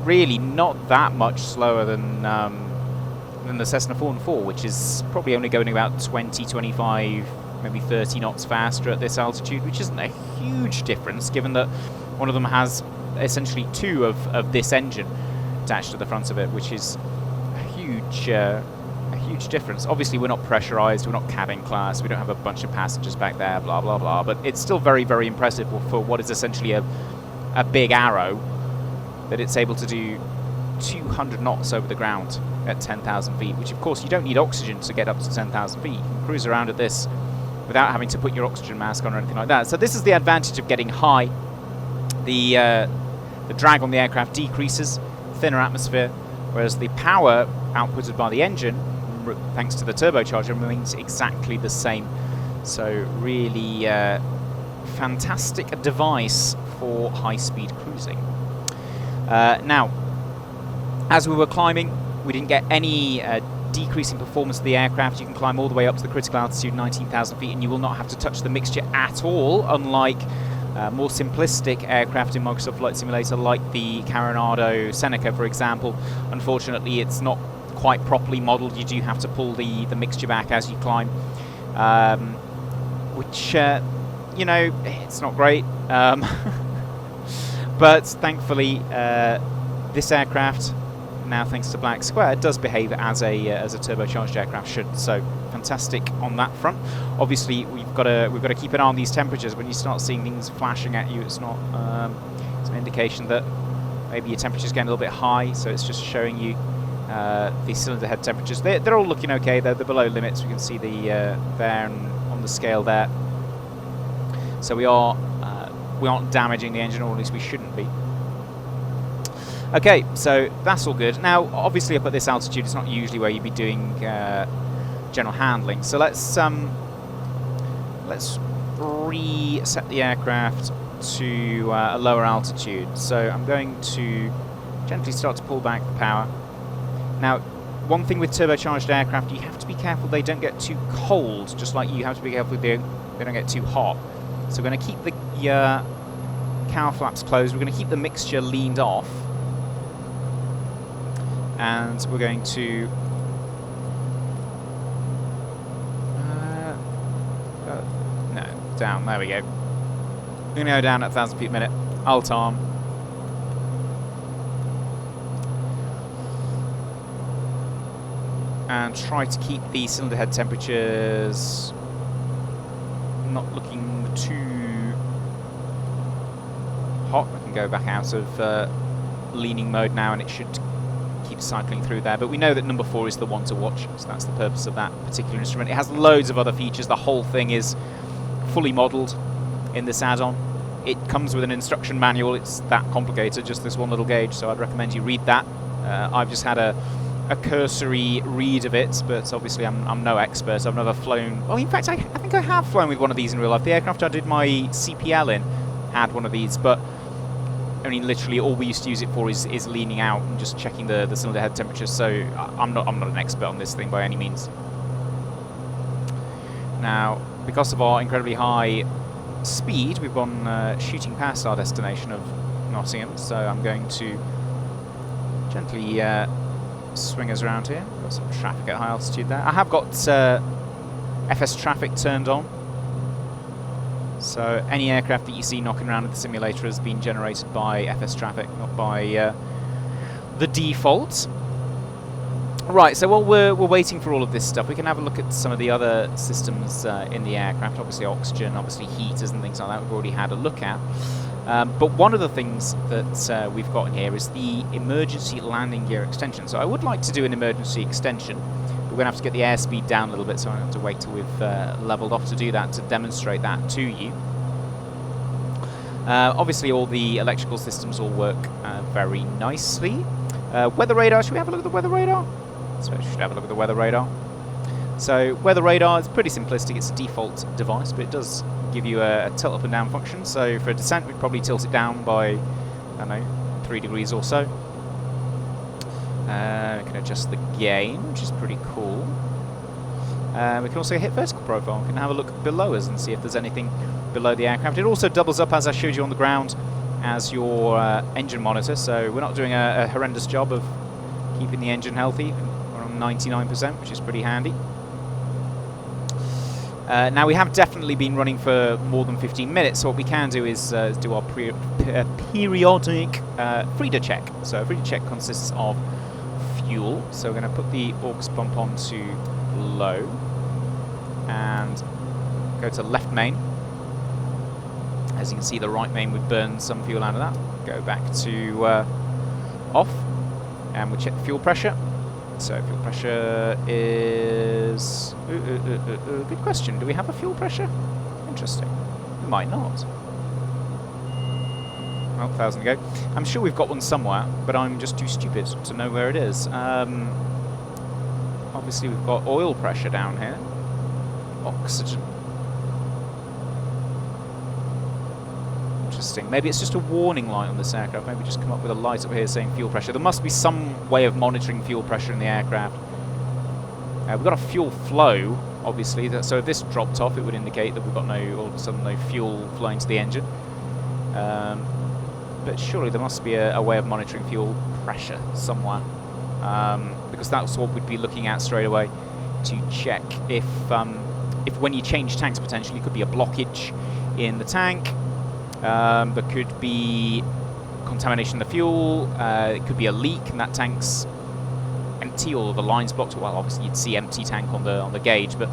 really not that much slower than the Cessna 404, which is probably only going about 20, 25, maybe 30 knots faster at this altitude, which isn't a huge difference, given that one of them has essentially two of this engine attached to the front of it, which is a huge difference. Obviously, we're not pressurized, we're not cabin class, we don't have a bunch of passengers back there, blah blah blah, but it's still very, very impressive for what is essentially a big arrow, that it's able to do 200 knots over the ground at 10,000 feet, which of course you don't need oxygen to get up to 10,000 feet. You can cruise around at this without having to put your oxygen mask on or anything like that. So this is the advantage of getting high. The drag on the aircraft decreases, thinner atmosphere, whereas the power outputted by the engine, thanks to the turbocharger, remains exactly the same. So really fantastic device for high-speed cruising. Now, as we were climbing, we didn't get any decrease in performance of the aircraft. You can climb all the way up to the critical altitude, 19,000 feet, and you will not have to touch the mixture at all, unlike more simplistic aircraft in Microsoft Flight Simulator, like the Coronado Seneca, for example. Unfortunately, it's not quite properly modelled. You do have to pull the mixture back as you climb, which, you know, it's not great. But thankfully, this aircraft, now thanks to Black Square, does behave as a turbocharged aircraft should. So fantastic on that front. Obviously, we've got to keep an eye on these temperatures. When you start seeing things flashing at you, it's not it's an indication that maybe your temperature's getting a little bit high. So it's just showing you the cylinder head temperatures. They're all looking okay. They're below limits. We can see the there and on the scale there. So we aren't damaging the engine, or at least we shouldn't be. Okay, so that's all good. Now, obviously up at this altitude, it's not usually where you'd be doing general handling. So let's reset the aircraft to a lower altitude. So I'm going to gently start to pull back the power. Now, one thing with turbocharged aircraft, you have to be careful they don't get too cold, just like you have to be careful they don't get too hot. So we're going to keep the cowl flaps closed. We're going to keep the mixture leaned off. And we're going to no, down. There we go. We're going to go down at 1,000 feet a minute. Alt arm. And try to keep the cylinder head temperatures not looking too hot. We can go back out of leaning mode now, and it should keep cycling through there. But we know that number 4 is the one to watch, so that's the purpose of that particular instrument. It has loads of other features. The whole thing is fully modelled in this add-on. It comes with an instruction manual. It's that complicated, just this one little gauge, so I'd recommend you read that. I've just had a cursory read of it, but obviously I'm no expert. I've never flown... Well, in fact, I think I have flown with one of these in real life. The aircraft I did my CPL in had one of these, but I mean, literally all we used to use it for is leaning out and just checking the cylinder head temperature, so I'm not an expert on this thing by any means. Now, because of our incredibly high speed, we've gone shooting past our destination of Nottingham, so I'm going to gently swing us around here. Got some traffic at high altitude there. I have got FS traffic turned on, so any aircraft that you see knocking around in the simulator has been generated by FS traffic, not by the default. Right, so while we're waiting for all of this stuff, we can have a look at some of the other systems in the aircraft. Obviously oxygen, obviously heaters and things like that we've already had a look at. But one of the things that we've got in here is the emergency landing gear extension. So I would like to do an emergency extension. We're going to have to get the airspeed down a little bit, so I have to wait till we've leveled off to do that, to demonstrate that to you. Obviously all the electrical systems all work very nicely. Weather radar, should we have a look at the weather radar? So we should have a look at the weather radar. So weather radar is pretty simplistic, it's a default device, but it does give you a tilt up and down function. So for a descent we'd probably tilt it down by, I don't know, 3 degrees or so. We can adjust the gain, which is pretty cool. We can also hit vertical profile. We can have a look below us and see if there's anything below the aircraft. It also doubles up, as I showed you on the ground, as your engine monitor, so we're not doing a horrendous job of keeping the engine healthy. We're on 99%, which is pretty handy. Now we have definitely been running for more than 15 minutes, so what we can do is do our periodic Frida check. So a Frida check consists of fuel, so we're going to put the aux pump on to low and go to left main. As you can see, the right main would burn some fuel out of that. Go back to off, and we'll check the fuel pressure. So fuel pressure is... good question. Do we have a fuel pressure? Interesting. We might not. Well, 1,000 to go. I'm sure we've got one somewhere, but I'm just too stupid to know where it is. Obviously we've got oil pressure down here. Oxygen. Interesting. Maybe it's just a warning light on this aircraft. Maybe just come up with a light up here saying fuel pressure. There must be some way of monitoring fuel pressure in the aircraft. We've got a fuel flow, obviously. So if this dropped off, it would indicate that we've got all of a sudden no fuel flowing to the engine. But surely there must be a way of monitoring fuel pressure somewhere, because that's what we'd be looking at straight away to check if when you change tanks, potentially it could be a blockage in the tank. There could be contamination in the fuel, it could be a leak and that tank's empty or the line's blocked. Well, obviously you'd see empty tank on the gauge, but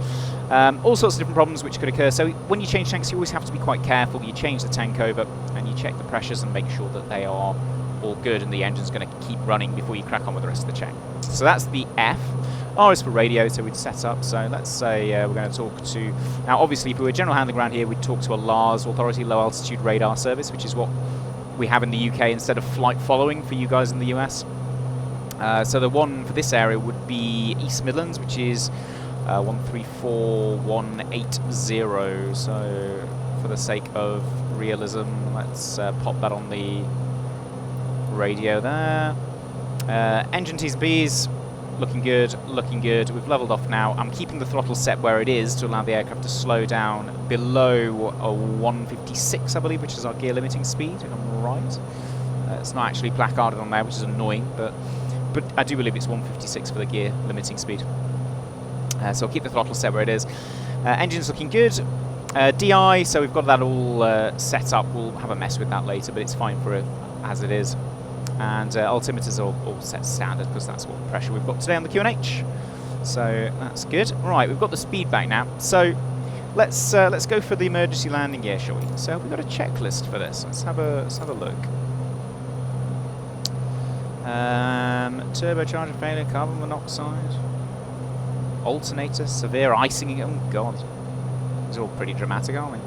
all sorts of different problems which could occur. So when you change tanks, you always have to be quite careful. You change the tank over and you check the pressures and make sure that they are all good and the engine's going to keep running before you crack on with the rest of the check. So that's the F. R is for radio, so we'd set up. So let's say we're going to talk to... Now, obviously, if we were general handling around here, we'd talk to a LARS, Authority Low Altitude Radar Service, which is what we have in the UK instead of flight following for you guys in the US. So the one for this area would be East Midlands, which is 134180. So for the sake of realism, let's pop that on the radio there. Engine T's and B's. Looking good, looking good. We've leveled off now. I'm keeping the throttle set where it is to allow the aircraft to slow down below 156, I believe, which is our gear limiting speed, if I'm right. It's not actually placarded on there, which is annoying, but I do believe it's 156 for the gear limiting speed. So I'll keep the throttle set where it is. Engine's looking good. DI, so we've got that all set up. We'll have a mess with that later, but it's fine for it as it is. And altimeters are all set standard because that's what pressure we've got today on the QNH. So that's good. Right, we've got the speed back now. So let's go for the emergency landing gear, shall we? So we've got a checklist for this. Let's have a look. Turbocharger failure, carbon monoxide, alternator, severe icing. Oh god, these are all pretty dramatic, aren't they?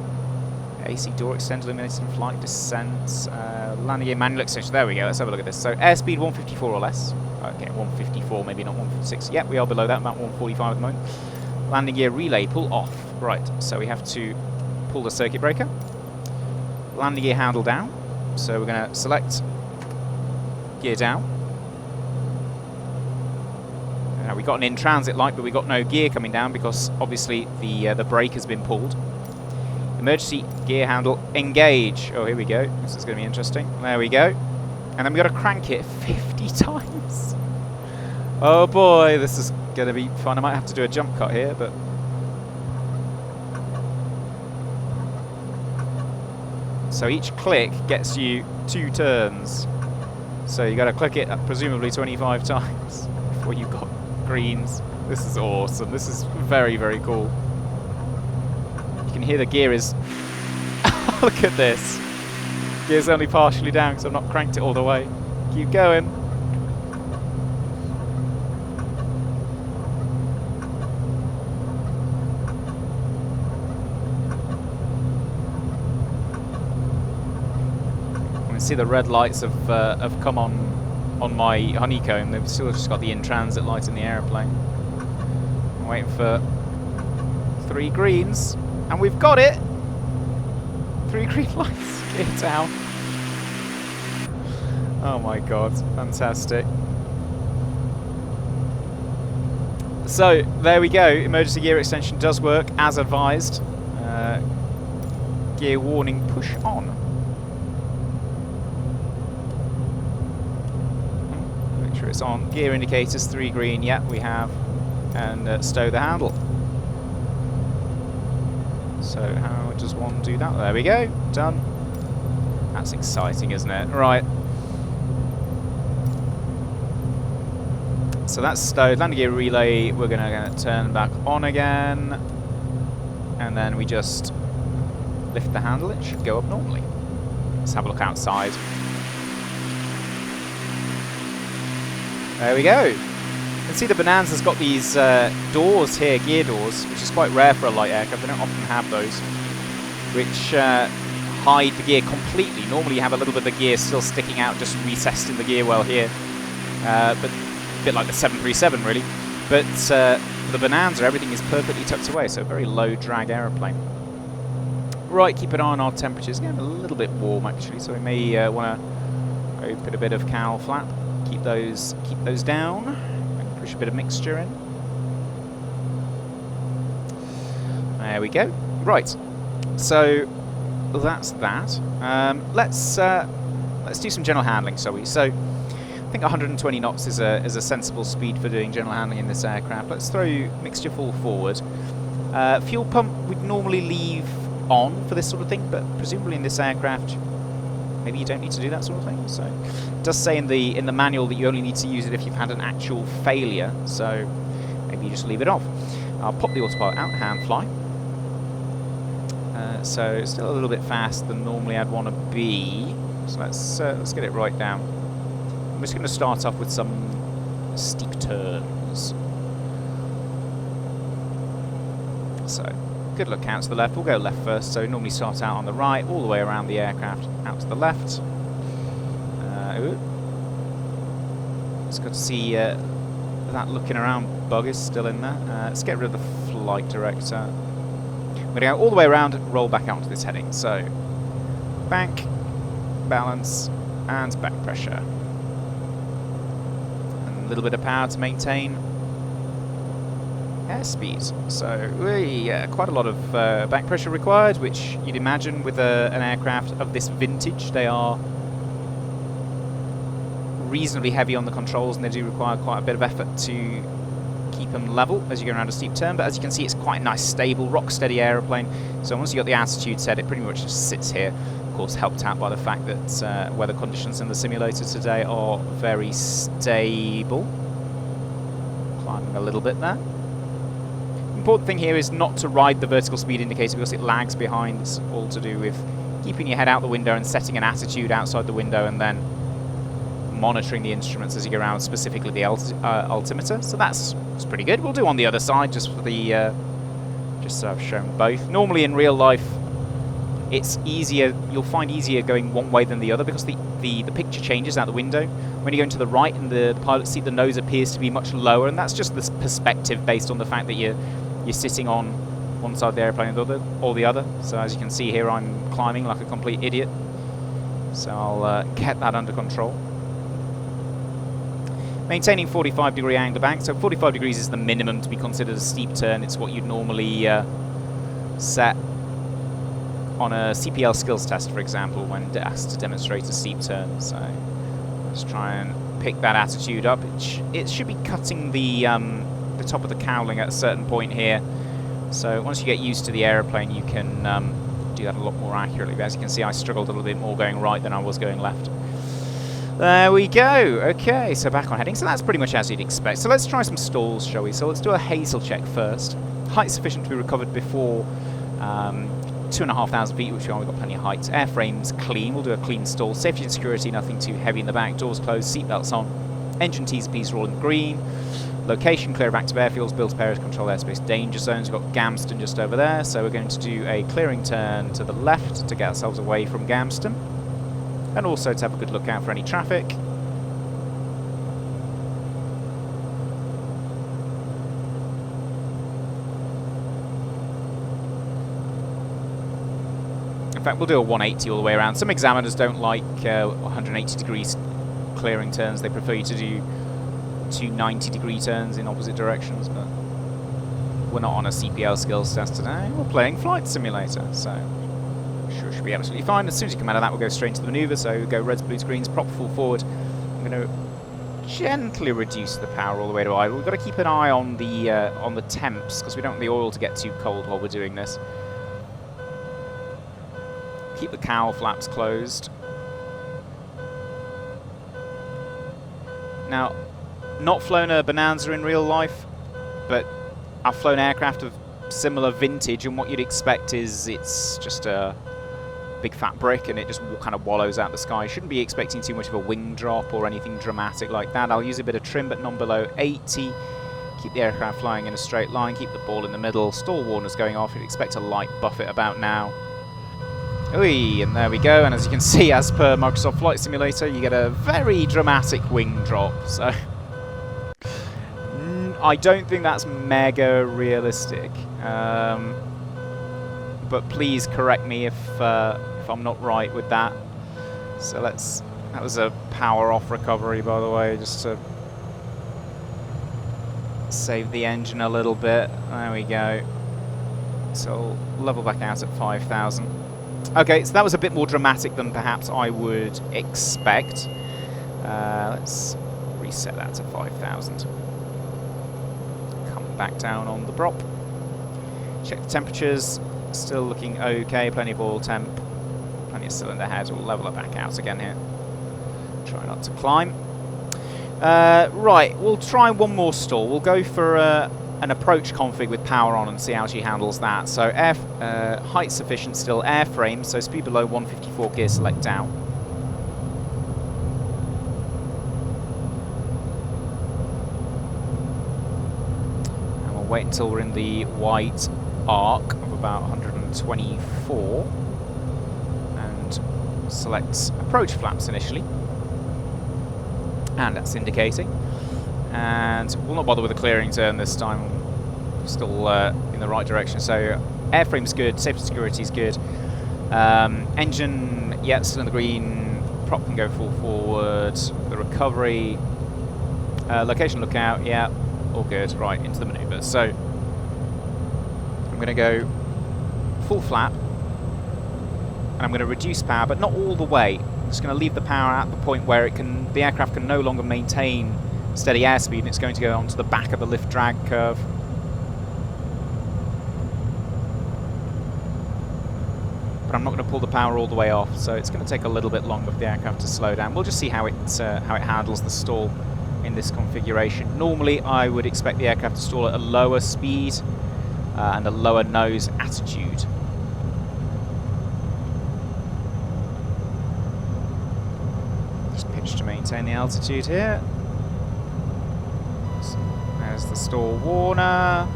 AC door extended, eliminating flight descent, landing gear manual extension. There we go. Let's have a look at this. So airspeed 154 or less. Okay, 154, maybe not 156. Yep, we are below that, about 145 at the moment. Landing gear relay, pull off. Right, so we have to pull the circuit breaker. Landing gear handle down. So we're going to select gear down. We got an in-transit light, but we got no gear coming down because obviously the brake has been pulled. Emergency gear handle engage. Oh, here we go. This is going to be interesting. There we go. And then we've got to crank it 50 times. Oh boy, this is going to be fun. I might have to do a jump cut here, but... So each click gets you 2 turns. So you got to click it presumably 25 times before you've got greens. This is awesome. This is very, very cool. You can hear the gear is... Look at this. Gear's only partially down because I've not cranked it all the way. Keep going. You can see the red lights have come on my honeycomb. They've still just got the in-transit light in the aeroplane. I'm waiting for 3 greens. And we've got it! 3 green lights. Gear down. Oh my god, fantastic. So, there we go. Emergency gear extension does work as advised. Gear warning, push on. Make sure it's on. Gear indicators, 3 green, yep, we have. And stow the handle. So how does one do that? There we go, done. That's exciting, isn't it? Right. So that's stowed. Landing gear relay, we're going to turn back on again. And then we just lift the handle. It should go up normally. Let's have a look outside. There we go. You can see the Bonanza's got these doors here, gear doors, which is quite rare for a light aircraft. They don't often have those, which hide the gear completely. Normally you have a little bit of the gear still sticking out, just recessed in the gear well here. But a bit like the 737 really. But for the Bonanza, everything is perfectly tucked away, so a very low drag aeroplane. Right, keep an eye on our temperatures. Getting a little bit warm actually, so we may want to open a bit of cowl flap. Keep those down. Push a bit of mixture in. There we go. Right. So that's that. Let's do some general handling, shall we? So I think 120 knots is a sensible speed for doing general handling in this aircraft. Let's throw mixture full forward. Fuel pump we'd normally leave on for this sort of thing, but presumably in this aircraft maybe you don't need to do that sort of thing. So it does say in the manual that you only need to use it if you've had an actual failure, so maybe you just leave it off. I'll pop the autopilot out, hand fly. So still a little bit faster than normally I'd want to be. So let's get it right down. I'm just going to start off with some steep turns. So good look out to the left. We'll go left first. So we normally start out on the right, all the way around the aircraft, out to the left. It's good to see that looking around bug is still in there. Let's get rid of the flight director. We're going to go all the way around and roll back out to this heading. So bank, balance, and back pressure. And a little bit of power to maintain airspeed. So quite a lot of back pressure required, which you'd imagine with an aircraft of this vintage. They are reasonably heavy on the controls, and they do require quite a bit of effort to keep them level as you go around a steep turn. But as you can see, it's quite a nice, stable, rock-steady aeroplane. So once you've got the altitude set, it pretty much just sits here. Of course, helped out by the fact that weather conditions in the simulator today are very stable. Climbing a little bit there. Important thing here is not to ride the vertical speed indicator because it lags behind. It's all to do with keeping your head out the window and setting an attitude outside the window, and then monitoring the instruments as you go around, specifically the altimeter. So that's pretty good. We'll do on the other side just for the just so I've shown both. Normally in real life it's easier. You'll find easier going one way than the other because the picture changes out the window. When you go into the right and the pilot seat, the nose appears to be much lower, and that's just the perspective based on the fact that you're sitting on one side of the airplane or the other. So as you can see here, I'm climbing like a complete idiot. So I'll get that under control. Maintaining 45-degree angle bank. So 45 degrees is the minimum to be considered a steep turn. It's what you'd normally set on a CPL skills test, for example, when asked to demonstrate a steep turn. So let's try and pick that attitude up. It should be cutting the top of the cowling at a certain point here. So once you get used to the aeroplane, you can do that a lot more accurately. But as you can see, I struggled a little bit more going right than I was going left. There we go. Okay, so back on heading. So that's pretty much as you'd expect. So let's try some stalls, shall we? So let's do a hazel check first. Height sufficient to be recovered before 2,500 feet, which we've got plenty of height. Airframe's clean. We'll do a clean stall. Safety and security, nothing too heavy in the back. Doors closed, seatbelts on. Engine T's and P's are all in green. Location, clear of active airfields, build to control airspace danger zones. We've got Gamston just over there, so we're going to do a clearing turn to the left to get ourselves away from Gamston. And also to have a good look out for any traffic. In fact, we'll do a 180 all the way around. Some examiners don't like 180 degrees clearing turns. They prefer you to do 290-degree turns in opposite directions, but we're not on a CPL skills test today. We're playing Flight Simulator, so sure should be absolutely fine. As soon as you come out of that, we'll go straight into the manoeuvre. So go reds, blues, greens, prop full forward. I'm going to gently reduce the power all the way to idle. We've got to keep an eye on the temps because we don't want the oil to get too cold while we're doing this. Keep the cowl flaps closed. Now, not flown a Bonanza in real life, but I've flown aircraft of similar vintage, and what you'd expect is it's just a big fat brick and it just kind of wallows out the sky. Shouldn't be expecting too much of a wing drop or anything dramatic like that. I'll use a bit of trim, but none below 80. Keep the aircraft flying in a straight line, keep the ball in the middle. Stall warners going off. You'd expect a light buffet about now. Ooh, and there we go. And as you can see, as per Microsoft Flight Simulator, you get a very dramatic wing drop. So I don't think that's mega realistic. But please correct me if I'm not right with that. So that was a power off recovery, by the way, just to save the engine a little bit. There we go. So level back out at 5,000. Okay, so that was a bit more dramatic than perhaps I would expect. Let's reset that to 5,000. Come back down on the prop. Check the temperatures. Still looking okay, plenty of oil temp, plenty of cylinder heads. We'll level it back out again here. Try not to climb. Right, we'll try one more stall. We'll go for an approach config with power on and see how she handles that. So height sufficient still, airframe, so speed below 154, gear select down. And we'll wait until we're in the white arc of about 124 and select approach flaps initially, and that's indicating, and we'll not bother with a clearing turn this time. Still in the right direction, so airframe's good, safety security is good, engine, yeah, still in the green, prop can go full forward, the recovery, location lookout, yeah, all good. Right, into the manoeuvre. So I'm going to go full flap, and I'm going to reduce power, but not all the way. I'm just going to leave the power at the point where the aircraft can no longer maintain steady airspeed, and it's going to go onto the back of the lift drag curve. But I'm not going to pull the power all the way off, so it's going to take a little bit longer for the aircraft to slow down. We'll just see how it handles the stall in this configuration. Normally, I would expect the aircraft to stall at a lower speed and a lower nose attitude. Just pitch to maintain the altitude here. So there's the stall warner.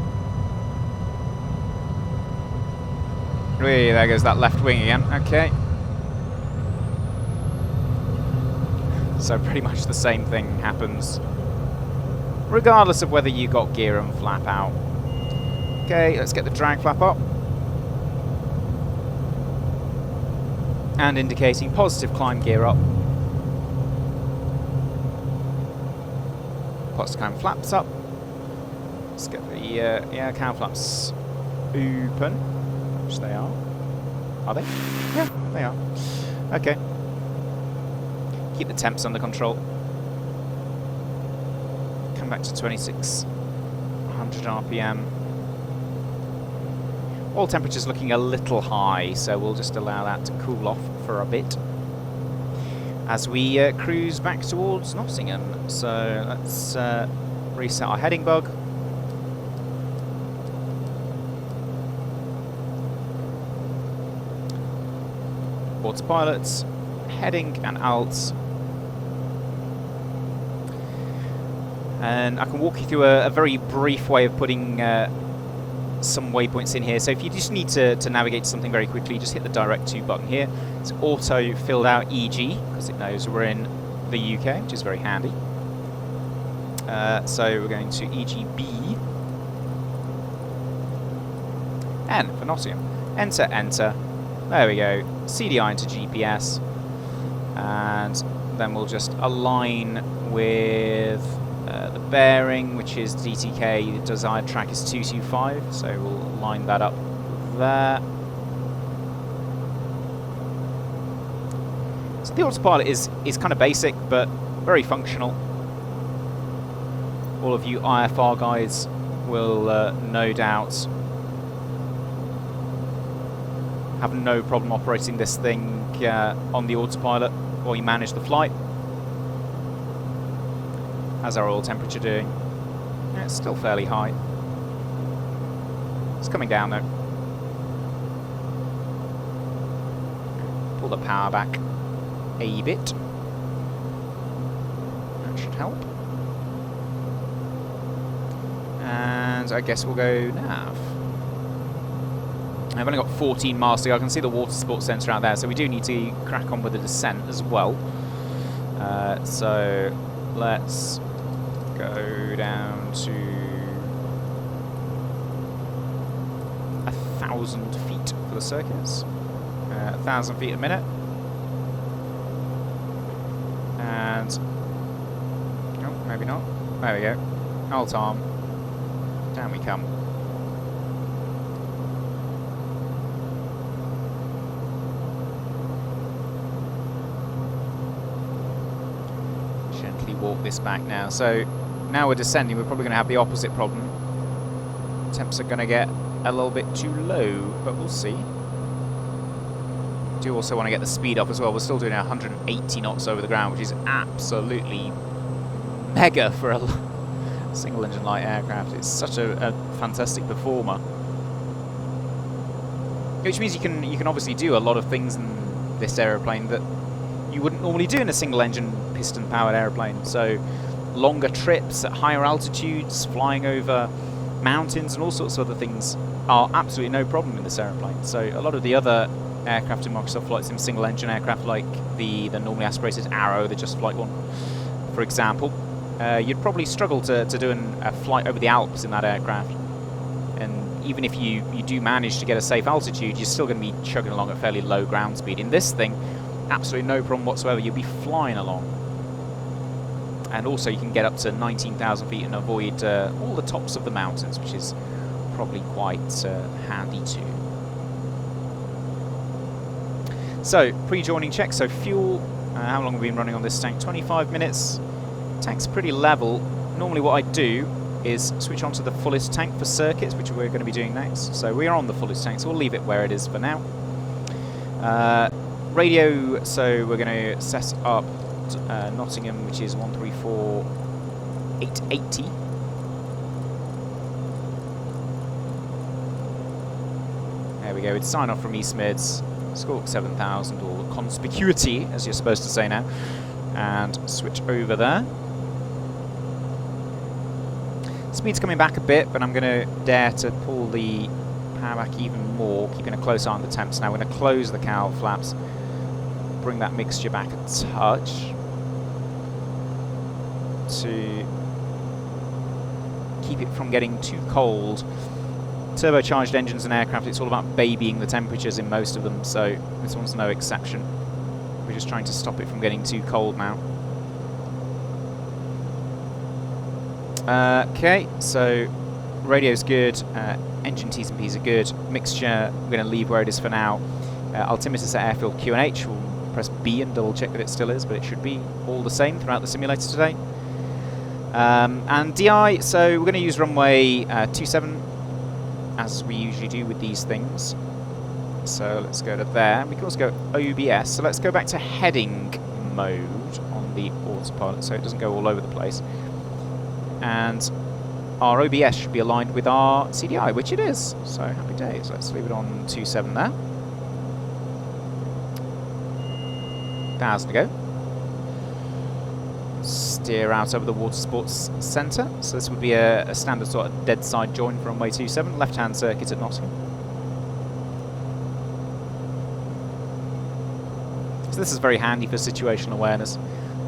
Whee, there goes that left wing again. Okay. So pretty much the same thing happens, regardless of whether you got gear and flap out. Okay, let's get the drag flap up. And indicating positive climb gear up. Positive climb flaps up. Let's get the yeah, cow flaps open, which they are. Are they? Yeah, they are. Okay. Keep the temps under control. Come back to 2600 RPM. Oil temperature's looking a little high, so we'll just allow that to cool off for a bit as we cruise back towards Nottingham. So let's reset our heading bug. Autopilot, heading and alt. And I can walk you through a very brief way of putting some waypoints in here. So if you just need to navigate to something very quickly, just hit the direct to button here. It's auto filled out EG because it knows we're in the UK, which is very handy. So we're going to EGB. N for Nottingham. Enter, enter. There we go. CDI into GPS. And then we'll just align with the bearing, which is DTK. The desired track is 225, so we'll line that up there. So the autopilot is kind of basic, but very functional. All of you IFR guys will no doubt have no problem operating this thing on the autopilot while you manage the flight. How's our oil temperature doing? Yeah, it's still fairly high. It's coming down though. Pull the power back a bit. That should help. And I guess we'll go nav. I've only got 14 miles to go. I can see the water sports sensor out there, so we do need to crack on with the descent as well. So let's go down to 1,000 feet for the circuits. 1,000 feet a minute. And oh, maybe not. There we go. Alt arm. Down we come. Gently walk this back now. So now we're descending, we're probably going to have the opposite problem. Temps are going to get a little bit too low, but we'll see. Do also want to get the speed up as well. We're still doing 180 knots over the ground, which is absolutely mega for a single engine light aircraft. It's such a fantastic performer. Which means you can obviously do a lot of things in this aeroplane that you wouldn't normally do in a single engine piston powered aeroplane. So longer trips at higher altitudes, flying over mountains and all sorts of other things are absolutely no problem in this aeroplane. So a lot of the other aircraft in Microsoft Flight Sim single engine aircraft, like the normally aspirated Arrow, the Just Flight one, for example, you'd probably struggle to do a flight over the Alps in that aircraft. And even if you do manage to get a safe altitude, you're still going to be chugging along at fairly low ground speed. In this thing, absolutely no problem whatsoever. You'll be flying along. And also you can get up to 19,000 feet and avoid all the tops of the mountains, which is probably quite handy too. So, pre-joining check. So fuel, how long have we been running on this tank? 25 minutes. Tank's pretty level. Normally what I do is switch on to the fullest tank for circuits, which we're going to be doing next. So we are on the fullest tank, so we'll leave it where it is for now. Radio, so we're going to set up Nottingham, which is 134,880. There we go. It's sign off from eSmids, Squawk 7000, or conspicuity, as you're supposed to say now, and switch over there. Speed's coming back a bit, but I'm going to dare to pull the power back even more, keeping a close eye on the temps. Now we're going to close the cowl flaps, bring that mixture back a touch to keep it from getting too cold. Turbocharged engines and aircraft, it's all about babying the temperatures in most of them, so this one's no exception. We're just trying to stop it from getting too cold now. Okay, so radio's good, engine T's and P's are good, mixture we're going to leave where it is for now. Altimeter's at airfield QNH, we'll press B and double check that it still is, but it should be all the same throughout the simulator today. And DI, so we're going to use runway 27 as we usually do with these things. So let's go to there. We can also go OBS. So let's go back to heading mode on the autopilot so it doesn't go all over the place. And our OBS should be aligned with our CDI, which it is. So happy days. Let's leave it on 27 there. 1,000 to go. Steer out over the Water Sports Centre. So this would be a standard sort of dead side join for runway 27, left-hand circuit at Nottingham. So this is very handy for situational awareness.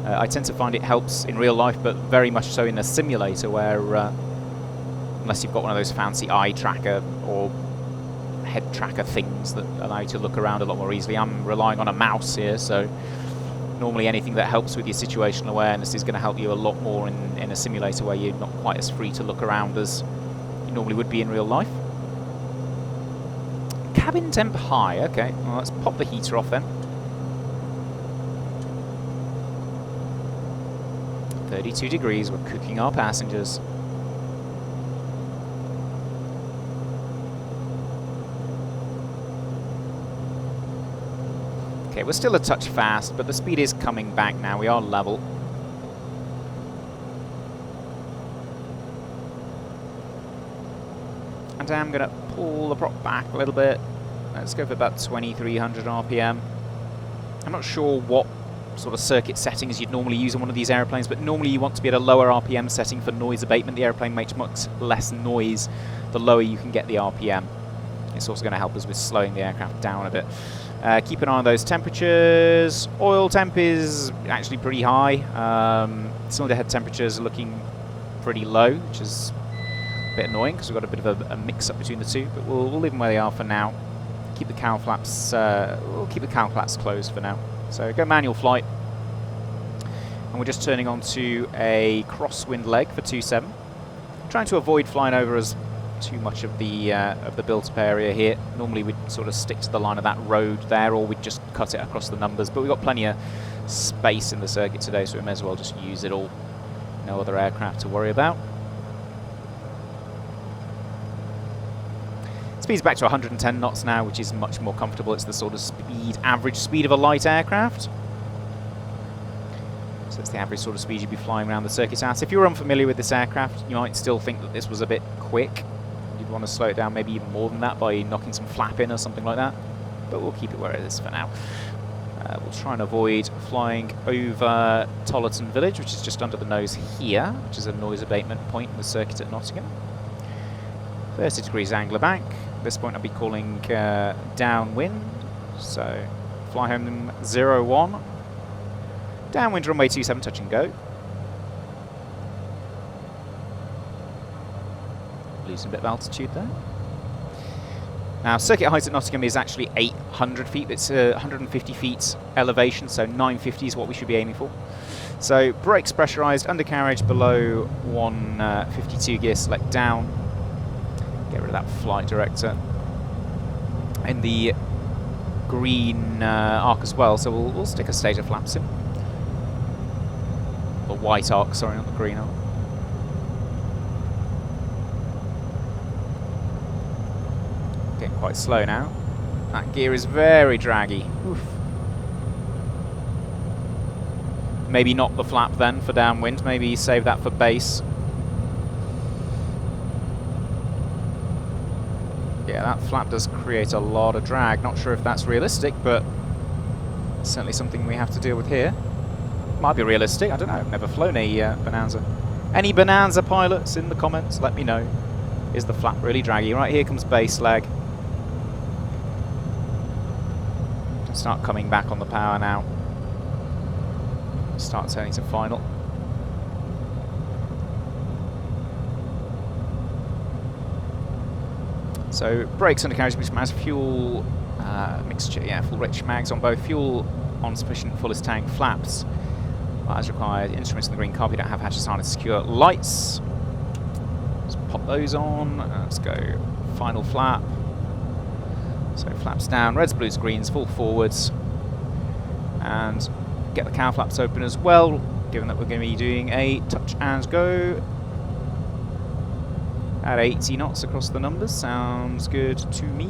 I tend to find it helps in real life, but very much so in a simulator where, unless you've got one of those fancy eye tracker or head tracker things that allow you to look around a lot more easily. I'm relying on a mouse here, so normally anything that helps with your situational awareness is going to help you a lot more in a simulator where you're not quite as free to look around as you normally would be in real life. Cabin temp high, okay. Well, let's pop the heater off then. 32 degrees, we're cooking our passengers. Okay, we're still a touch fast, but the speed is coming back now. We are level. And I'm going to pull the prop back a little bit. Let's go for about 2300 RPM. I'm not sure what sort of circuit settings you'd normally use on one of these airplanes, but normally you want to be at a lower RPM setting for noise abatement. The airplane makes much less noise the lower you can get the RPM. It's also going to help us with slowing the aircraft down a bit. Keep an eye on those temperatures. Oil temp is actually pretty high. Cylinder head temperatures are looking pretty low, which is a bit annoying because we've got a bit of a mix-up between the two. But we'll leave them where they are for now. Keep the cowl flaps. We'll keep the cowl flaps closed for now. So go manual flight, and we're just turning on to a crosswind leg for 27. Trying to avoid flying over as too much of the built-up area here. Normally we'd sort of stick to the line of that road there, or we'd just cut it across the numbers, but we've got plenty of space in the circuit today, so we may as well just use it all. No other aircraft to worry about. Speed's back to 110 knots now, which is much more comfortable. It's the sort of average speed of a light aircraft. So it's the average sort of speed you'd be flying around the circuit at. If you're unfamiliar with this aircraft, you might still think that this was a bit quick. You'd want to slow it down maybe even more than that by knocking some flap in or something like that. But we'll keep it where it is for now. We'll try and avoid flying over Tollerton Village, which is just under the nose here, which is a noise abatement point in the circuit at Nottingham. 30 degrees angler bank. At this point I'll be calling downwind, so fly home 01. Downwind runway 27, touch and go. Losing a bit of altitude there. Now circuit height at Nottingham is actually 800 feet, it's 150 feet elevation, so 950 is what we should be aiming for. So brakes pressurised, undercarriage below 152, gear select down. Get rid of that flight director. In the green arc as well, so we'll stick a stage of flaps in. The white arc, sorry, not the green arc. Getting quite slow now. That gear is very draggy. Oof. Maybe not the flap then for downwind, maybe save that for base. Yeah, that flap does create a lot of drag. Not sure if that's realistic, but it's certainly something we have to deal with here. Might be realistic, I don't know. I've never flown a Bonanza. Any Bonanza pilots in the comments? Let me know. Is the flap really draggy? Right, here comes base leg. Start coming back on the power now. Start turning to final. So brakes, undercarriage, mixed mags, fuel mixture, yeah, full rich mags on both, fuel on sufficient, fullest tank, flaps as required, instruments in the green carpet, don't have hatches on, secure lights. Let's pop those on. Let's go final flap. So flaps down, reds, blues, greens, full forwards, and get the cow flaps open as well, given that we're going to be doing a touch and go at 80 knots across the numbers. Sounds good to me.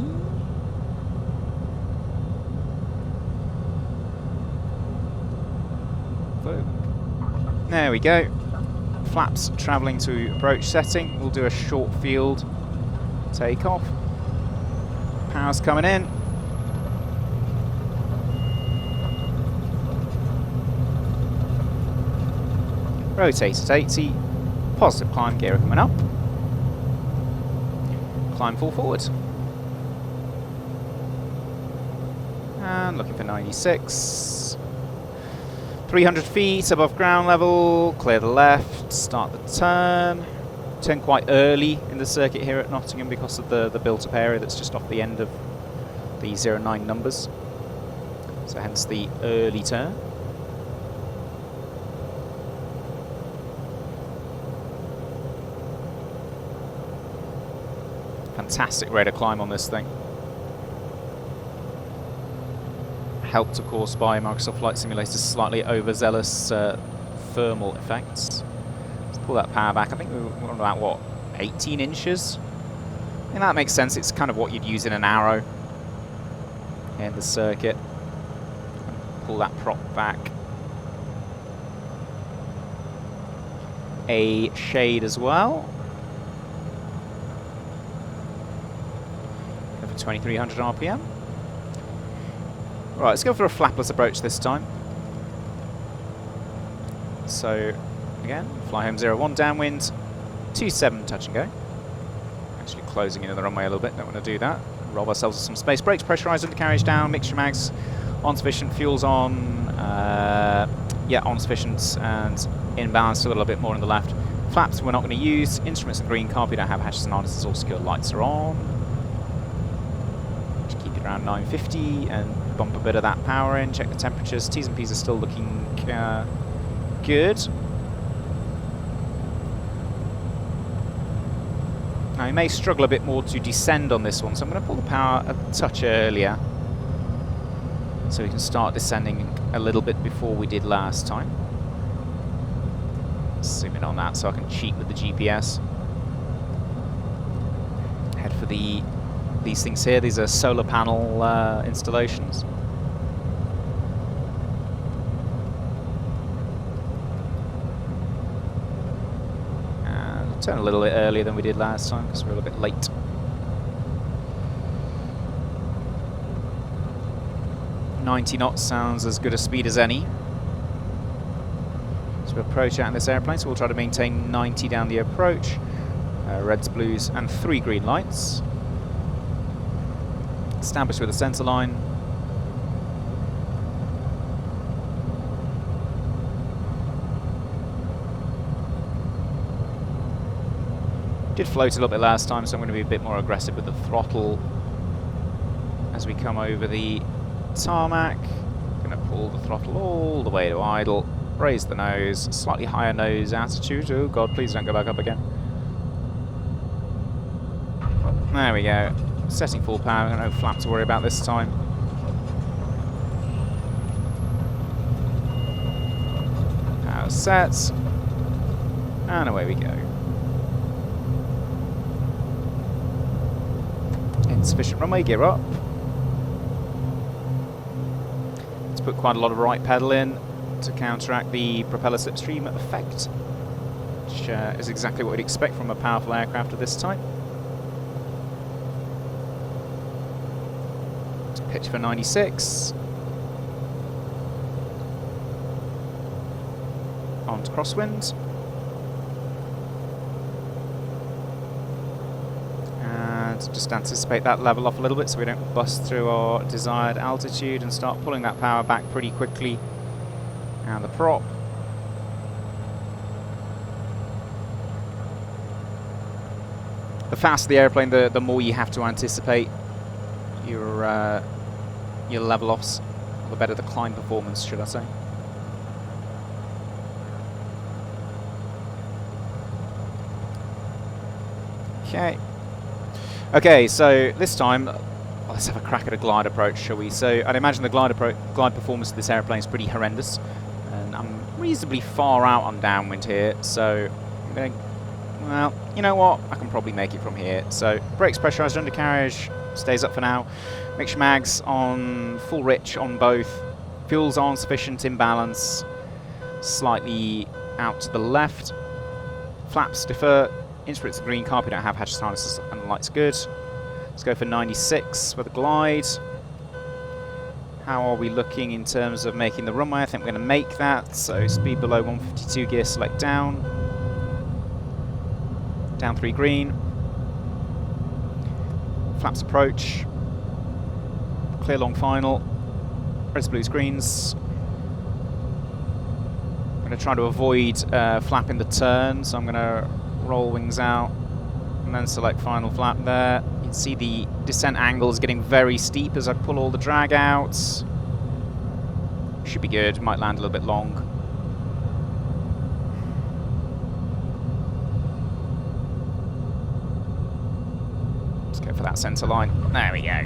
There we go. Flaps travelling to approach setting. We'll do a short field take off. Power's coming in. Rotate at 80. Positive climb, gear coming up. Climb full forward. And looking for 96. 300 feet above ground level, clear the left, start the turn. Turn quite early in the circuit here at Nottingham because of the built-up area that's just off the end of the 09 numbers. So hence the early turn. Fantastic rate of climb on this thing. Helped, of course, by Microsoft Flight Simulator's slightly overzealous thermal effects. Let's pull that power back. I think we're on about, what, 18 inches? And that makes sense. It's kind of what you'd use in an arrow in the circuit. Pull that prop back a shade as well. Go for 2300 RPM. Right, let's go for a flapless approach this time. So, again, fly home 01 downwind, 27 touch and go. Actually closing into the runway a little bit, don't want to do that. Rob ourselves with some space. Brakes pressurised, undercarriage down, mixture mags on sufficient, fuels on, yeah, on sufficient and in balance a little bit more on the left. Flaps we're not going to use, instruments in green, carpet don't have hatches and harnesses, all secure, lights are on. Just keep it around 950 and bump a bit of that power in, check the temperatures. T's and P's are still looking good. Now you may struggle a bit more to descend on this one, so I'm going to pull the power a touch earlier so we can start descending a little bit before we did last time. Zoom in on that so I can cheat with the GPS. Head for these things here. These are solar panel installations. And turn a little bit earlier than we did last time because we're a little bit late. .90 knots sounds as good a speed as any. So we approach out in this airplane, so we'll try to maintain 90 down the approach. Reds, blues, and 3 green lights. Establish with a centre line. Did float a little bit last time, so I'm going to be a bit more aggressive with the throttle as we come over the tarmac. Going to pull the throttle all the way to idle. Raise the nose, slightly higher nose attitude. Oh god, please don't go back up again. There we go. Setting full power, no flap to worry about this time. Power sets. And away we go. Insufficient runway, gear up. Let's put quite a lot of right pedal in to counteract the propeller slipstream effect, which is exactly what we'd expect from a powerful aircraft of this type. Pitch for 96. On to crosswind. And and just anticipate that level off a little bit so we don't bust through our desired altitude and start pulling that power back pretty quickly. And the prop. The faster the airplane, the more you have to anticipate your level offs, or the better the climb performance, should I say. Okay, so this time, let's have a crack at a glide approach, shall we? So I'd imagine the glide performance of this airplane is pretty horrendous, and I'm reasonably far out on downwind here, so I'm going to, well, you know what, I can probably make it from here. So brakes pressurised, undercarriage stays up for now, mixture mags on full rich on both, fuel's on, sufficient in balance, slightly out to the left, flaps defer, instruments are green, carpet don't have hatches, harnesses and the lights good. Let's go for 96 for the glide. How are we looking in terms of making the runway? I think we're going to make that, so speed below 152, gear select down. Down 3 green. Flaps approach. Clear long final. Reds, blues, greens. I'm going to try to avoid flapping the turn, so I'm going to roll wings out and then select final flap there. You can see the descent angle is getting very steep as I pull all the drag out. Should be good, might land a little bit long. Let's go for that centre line. There we go.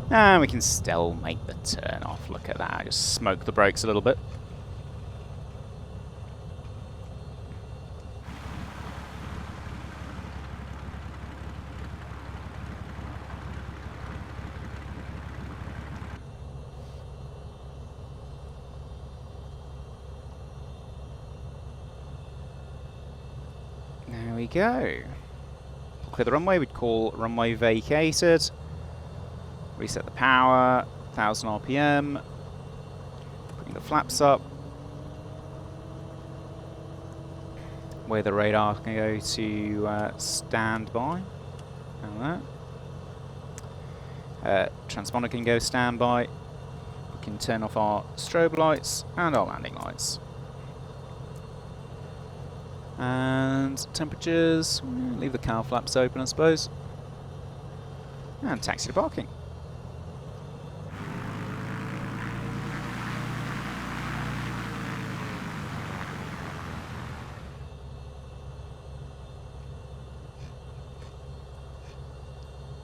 And we can still make the turn off. Look at that. I just smoke the brakes a little bit. There we go. Clear the runway. We'd call runway vacated. Reset the power, 1000 RPM, bring the flaps up, where the radar can go to standby, and that. Transponder can go standby, we can turn off our strobe lights and our landing lights. And temperatures, leave the cowl flaps open I suppose, and taxi to parking.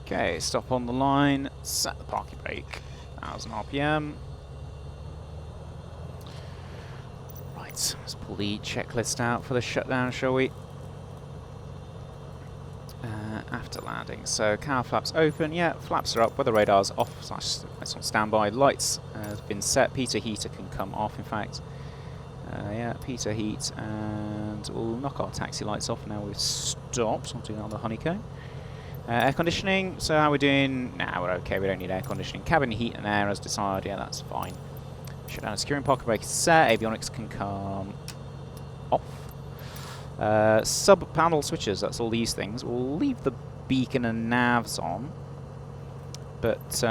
Okay, stop on the line, set the parking brake, 1000 RPM. Right, let's pull the checklist out for the shutdown, shall we? After landing, so cowl flaps open, yeah, flaps are up, weather radar's off, it's on standby, lights has been set, Peter heater can come off in fact. Yeah, Peter heat, and we'll knock our taxi lights off now we've stopped, I'll do that on the honeycomb. Air conditioning, so how are we doing? Nah, we're okay, we don't need air conditioning. Cabin heat and air as decided, yeah, that's fine. Shut down securing parking brake is set, avionics can come off. Sub-panel switches, that's all these things. We'll leave the beacon and navs on, but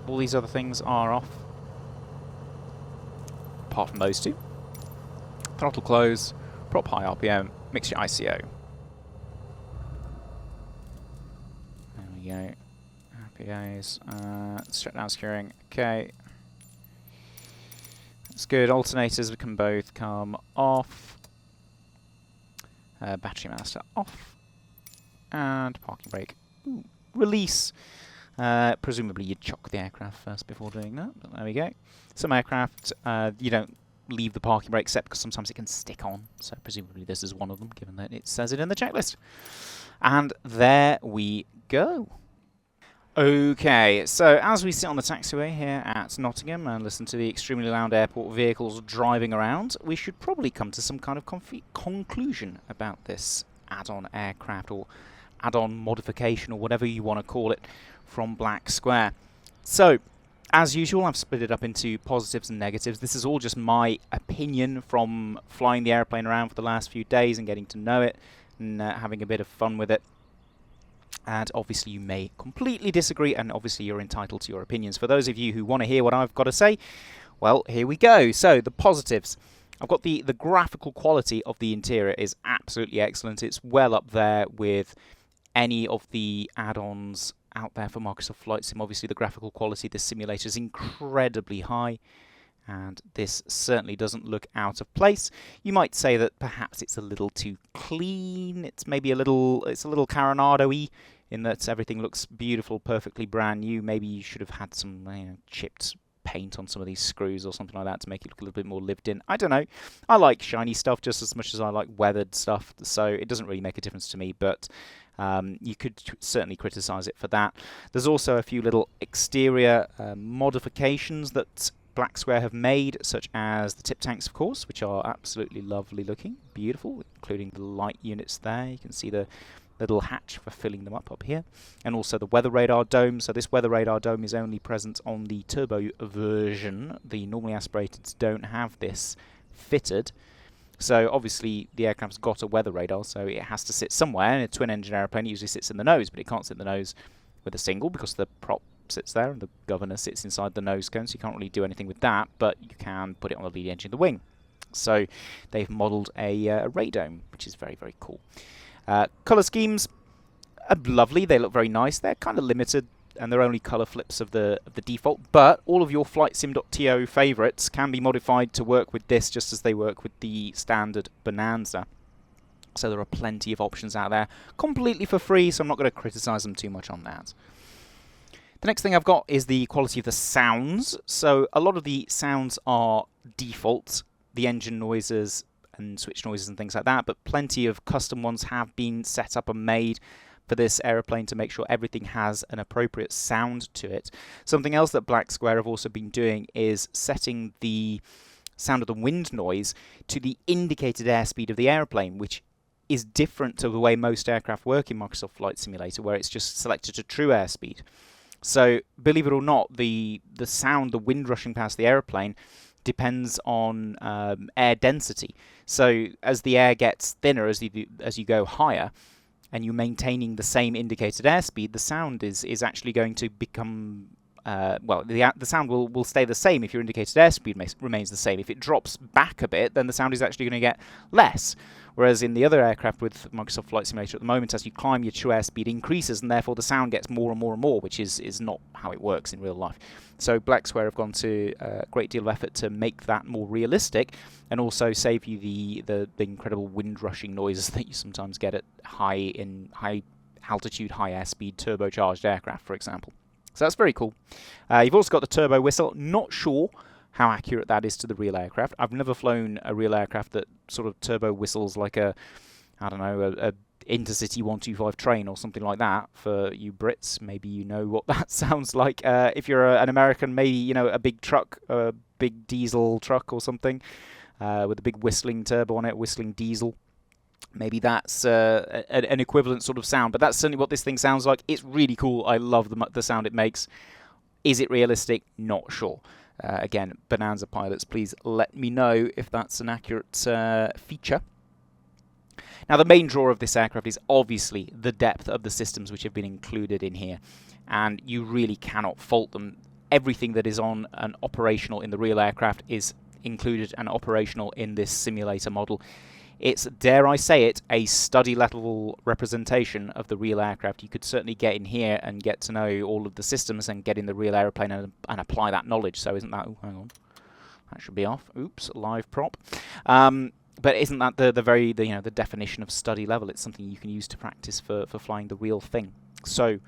all these other things are off, apart from those two. Throttle close, prop high RPM, mixture ICO. Go. Happy days. Shut down securing. Okay. That's good. Alternators we can both come off. Battery master off. And parking brake. Ooh. Release. Presumably you'd chock the aircraft first before doing that. But there we go. Some aircraft you don't leave the parking brake set because sometimes it can stick on. So presumably this is one of them, given that it says it in the checklist. And there we go. Okay, so as we sit on the taxiway here at Nottingham and listen to the extremely loud airport vehicles driving around, we should probably come to some kind of conclusion about this add-on aircraft or add-on modification or whatever you want to call it from Black Square. So, As usual, I've split it up into positives and negatives. This is all just my opinion from flying the airplane around for the last few days and getting to know it and having a bit of fun with it. And obviously you may completely disagree, and obviously you're entitled to your opinions. For those of you who want to hear what I've got to say, well, here we go. So, the positives. I've got the graphical quality of the interior is absolutely excellent. It's well up there with any of the add-ons out there for Microsoft Flight Sim. Obviously the graphical quality of this simulator is incredibly high, and this certainly doesn't look out of place. You might say that perhaps it's a little too clean. It's maybe a little Caronado-y in that everything looks beautiful, perfectly brand new. Maybe you should have had some chipped paint on some of these screws or something like that to make it look a little bit more lived in. I don't know. I like shiny stuff just as much as I like weathered stuff, so it doesn't really make a difference to me, but you could certainly criticize it for that. There's also a few little exterior modifications that Black Square have made, such as the tip tanks, of course, which are absolutely lovely looking, beautiful, including the light units there. You can see the little hatch for filling them up here, and also the weather radar dome. So this weather radar dome is only present on the turbo version. The normally aspirateds don't have this fitted. So obviously the aircraft's got a weather radar, so it has to sit somewhere. In a twin-engine airplane, it usually sits in the nose, but it can't sit in the nose with a single because the prop sits there and the governor sits inside the nose cone, so you can't really do anything with that, but you can put it on the lead edge of the wing. So they've modelled a radome, which is very, very cool. Colour schemes are lovely. They look very nice. They're kind of limited, and they're only colour flips of the default, but all of your FlightSim.to favourites can be modified to work with this just as they work with the standard Bonanza. So there are plenty of options out there, completely for free, so I'm not going to criticise them too much on that. The next thing I've got is the quality of the sounds. So a lot of the sounds are default, the engine noises and switch noises and things like that, but plenty of custom ones have been set up and made for this aeroplane to make sure everything has an appropriate sound to it. Something else that Black Square have also been doing is setting the sound of the wind noise to the indicated airspeed of the airplane, which is different to the way most aircraft work in Microsoft Flight Simulator, where it's just selected to true airspeed. So, believe it or not, the sound, the wind rushing past the airplane, depends on air density. So, as the air gets thinner, as you go higher, and you're maintaining the same indicated airspeed, the sound is actually going to become the sound will stay the same if your indicated airspeed remains the same. If it drops back a bit, then the sound is actually going to get less. Whereas in the other aircraft with Microsoft Flight Simulator at the moment, as you climb, your true airspeed increases, and therefore the sound gets more and more and more, which is not how it works in real life. So Black Square have gone to a great deal of effort to make that more realistic, and also save you the incredible wind rushing noises that you sometimes get at high altitude, high airspeed turbocharged aircraft, for example. So that's very cool. You've also got the turbo whistle. Not sure how accurate that is to the real aircraft. I've never flown a real aircraft that sort of turbo whistles like a Intercity 125 train or something like that. For you Brits, maybe you know what that sounds like. If you're an American, maybe a big truck, a big diesel truck or something with a big whistling turbo on it, whistling diesel. Maybe that's an equivalent sort of sound, but that's certainly what this thing sounds like. It's really cool. I love the sound it makes. Is it realistic? Not sure. Again, Bonanza pilots, please let me know if that's an accurate feature. Now, the main draw of this aircraft is obviously the depth of the systems which have been included in here, and you really cannot fault them. Everything that is on an operational in the real aircraft is included and operational in this simulator model. It's, dare I say it, a study level representation of the real aircraft. You could certainly get in here and get to know all of the systems and get in the real aeroplane and apply that knowledge. So isn't that... Oh, hang on. That should be off. Oops, live prop. But isn't that the definition of study level? It's something you can use to practice for flying the real thing. So,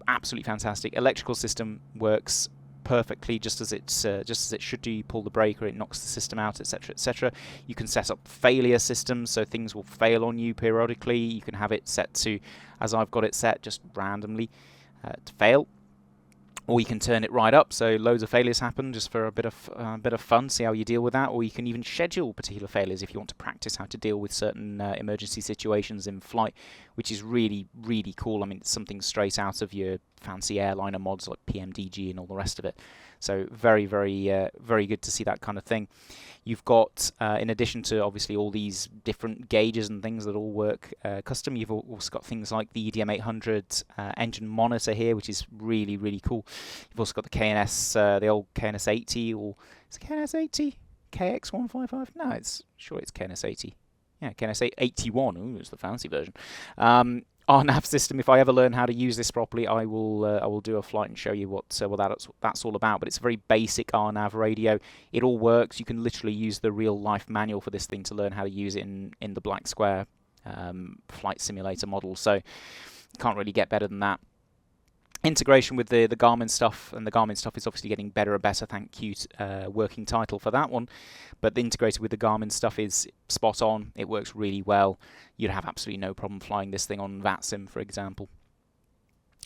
absolutely fantastic. Electrical system works perfectly, just as it should do. You pull the brake or it knocks the system out, etc., etc. You can set up failure systems, so things will fail on you periodically. You can have it set to, as I've got it set, just randomly to fail. Or you can turn it right up, so loads of failures happen just for a bit of fun, see how you deal with that. Or you can even schedule particular failures if you want to practice how to deal with certain emergency situations in flight, which is really, really cool. I mean, it's something straight out of your fancy airliner mods like PMDG and all the rest of it. So very, very, very good to see that kind of thing. You've got, in addition to obviously all these different gauges and things that all work custom, you've also got things like the EDM 800 engine monitor here, which is really, really cool. You've also got the KNS, the old KNS 80, or is it KNS 80? KX155? No, it's KNS 80. Yeah, KNS 81. Ooh, it's the fancy version. Our nav system, if I ever learn how to use this properly, I will do a flight and show you what that's all about. But it's a very basic RNAV radio. It all works. You can literally use the real life manual for this thing to learn how to use it in the Black Square flight simulator model. So can't really get better than that. Integration with the Garmin stuff, and the Garmin stuff is obviously getting better and better. Thank you to working title for that one. But the integrated with the Garmin stuff is spot on. It works really well. You'd have absolutely no problem flying this thing on VATSIM, for example.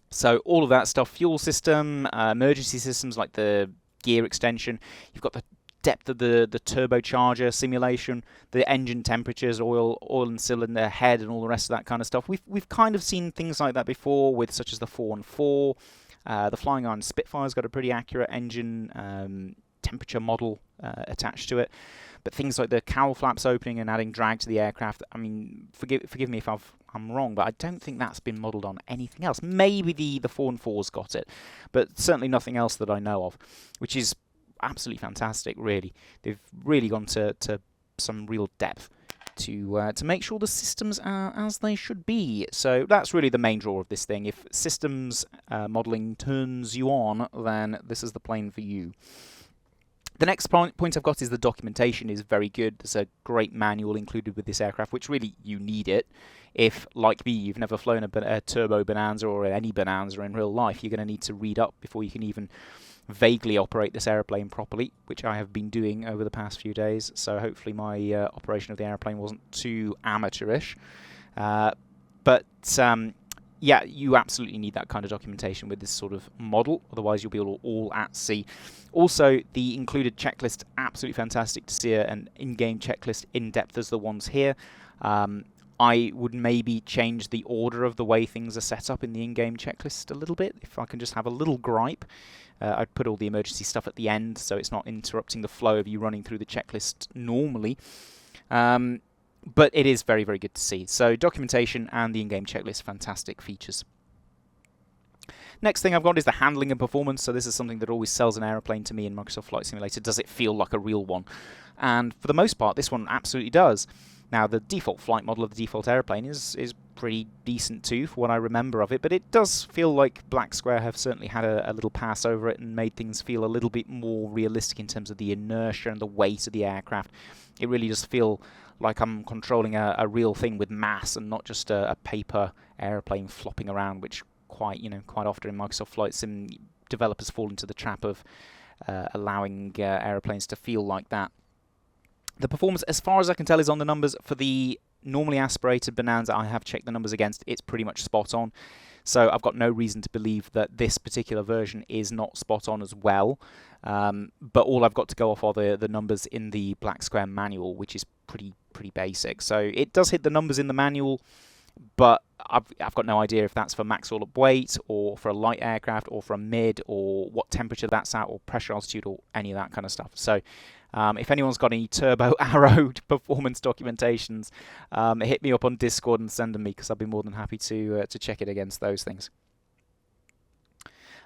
So all of that stuff, fuel system, emergency systems like the gear extension. You've got the depth of the turbocharger simulation, the engine temperatures, oil and cylinder head, and all the rest of that kind of stuff. We've kind of seen things like that before, with such as the 414. The Flying Iron Spitfire's got a pretty accurate engine temperature model attached to it. But things like the cowl flaps opening and adding drag to the aircraft, I mean, forgive me if I'm wrong, but I don't think that's been modelled on anything else. Maybe the 414's got it, but certainly nothing else that I know of, which is absolutely fantastic, really. They've really gone to some real depth to make sure the systems are as they should be. So that's really the main draw of this thing. If systems modelling turns you on, then this is the plane for you. The next point I've got is the documentation is very good. There's a great manual included with this aircraft, which really you need it. If, like me, you've never flown a turbo Bonanza or any Bonanza in real life, you're going to need to read up before you can even vaguely operate this airplane properly, which I have been doing over the past few days. So hopefully my operation of the airplane wasn't too amateurish. Yeah, you absolutely need that kind of documentation with this sort of model, otherwise you'll be all at sea. Also, the included checklist, absolutely fantastic to see an in-game checklist in depth as the ones here. I would maybe change the order of the way things are set up in the in-game checklist a little bit, if I can just have a little gripe. I'd put all the emergency stuff at the end, so it's not interrupting the flow of you running through the checklist normally. But it is very, very good to see. So documentation and the in-game checklist, fantastic features. Next thing I've got is the handling and performance. So this is something that always sells an aeroplane to me in Microsoft Flight Simulator. Does it feel like a real one? And for the most part, this one absolutely does. Now, the default flight model of the default aeroplane is pretty decent too, for what I remember of it, but it does feel like Black Square have certainly had a little pass over it and made things feel a little bit more realistic in terms of the inertia and the weight of the aircraft. It really does feel like I'm controlling a real thing with mass and not just a paper airplane flopping around, which quite often in Microsoft Flight Sim developers fall into the trap of allowing airplanes to feel like that. The performance, as far as I can tell, is on the numbers. For the normally aspirated Bonanza, I have checked the numbers against. It's pretty much spot on. So I've got no reason to believe that this particular version is not spot on as well. But all I've got to go off are the numbers in the Black Square manual, which is pretty basic. So it does hit the numbers in the manual, but I've got no idea if that's for max all-up weight, or for a light aircraft, or for a mid, or what temperature that's at, or pressure altitude, or any of that kind of stuff. So if anyone's got any turbo arrow performance documentations, hit me up on Discord and send them me, because I'd be more than happy to check it against those things.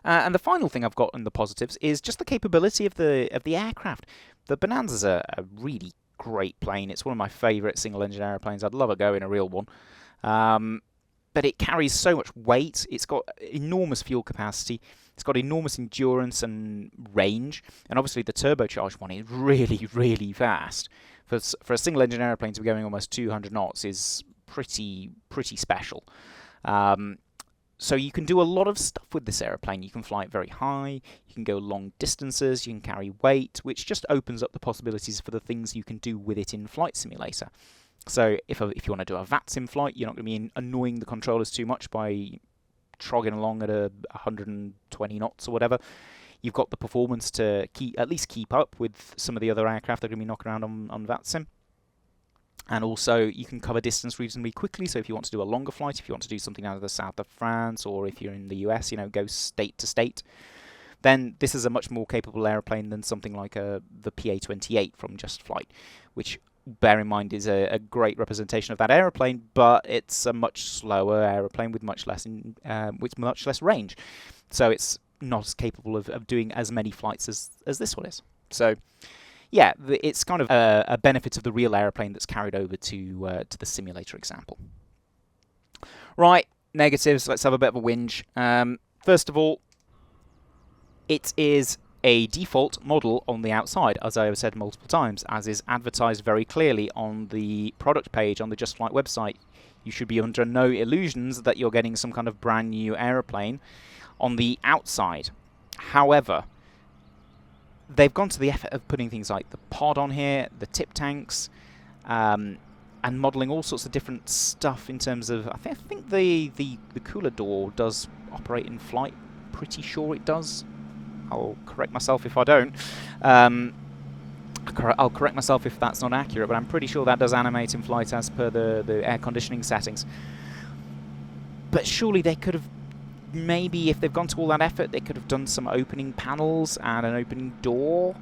And the final thing I've got in the positives is just the capability of the aircraft. The Bonanza's a really great plane. It's one of my favourite single-engine aeroplanes. I'd love a go in a real one. But it carries so much weight. It's got enormous fuel capacity. It's got enormous endurance and range. And obviously the turbocharged one is really, really fast. For a single-engine aeroplane to be going almost 200 knots is pretty special. So you can do a lot of stuff with this aeroplane. You can fly it very high, you can go long distances, you can carry weight, which just opens up the possibilities for the things you can do with it in Flight Simulator. So if you want to do a VATSIM flight, you're not going to be annoying the controllers too much by trogging along at 120 knots or whatever, you've got the performance to at least keep up with some of the other aircraft that are going to be knocking around on VATSIM. And also, you can cover distance reasonably quickly. So if you want to do a longer flight, if you want to do something out of the south of France, or if you're in the US, go state to state, then this is a much more capable aeroplane than something like the PA-28 from Just Flight, which, bear in mind, is a great representation of that aeroplane, but it's a much slower aeroplane with much less range. So it's not as capable of doing as many flights as this one is. So yeah, it's kind of a benefit of the real aeroplane that's carried over to the simulator example. Right, negatives. Let's have a bit of a whinge. First of all, it is a default model on the outside, as I have said multiple times, as is advertised very clearly on the product page on the Just Flight website. You should be under no illusions that you're getting some kind of brand new aeroplane on the outside. However, they've gone to the effort of putting things like the pod on here, the tip tanks, and modelling all sorts of different stuff in terms of, I think the cooler door does operate in flight. Pretty sure it does. I'll correct myself if I don't. I'll correct myself if that's not accurate, but I'm pretty sure that does animate in flight as per the air conditioning settings. But surely they could have, maybe if they've gone to all that effort, they could have done some opening panels and an opening door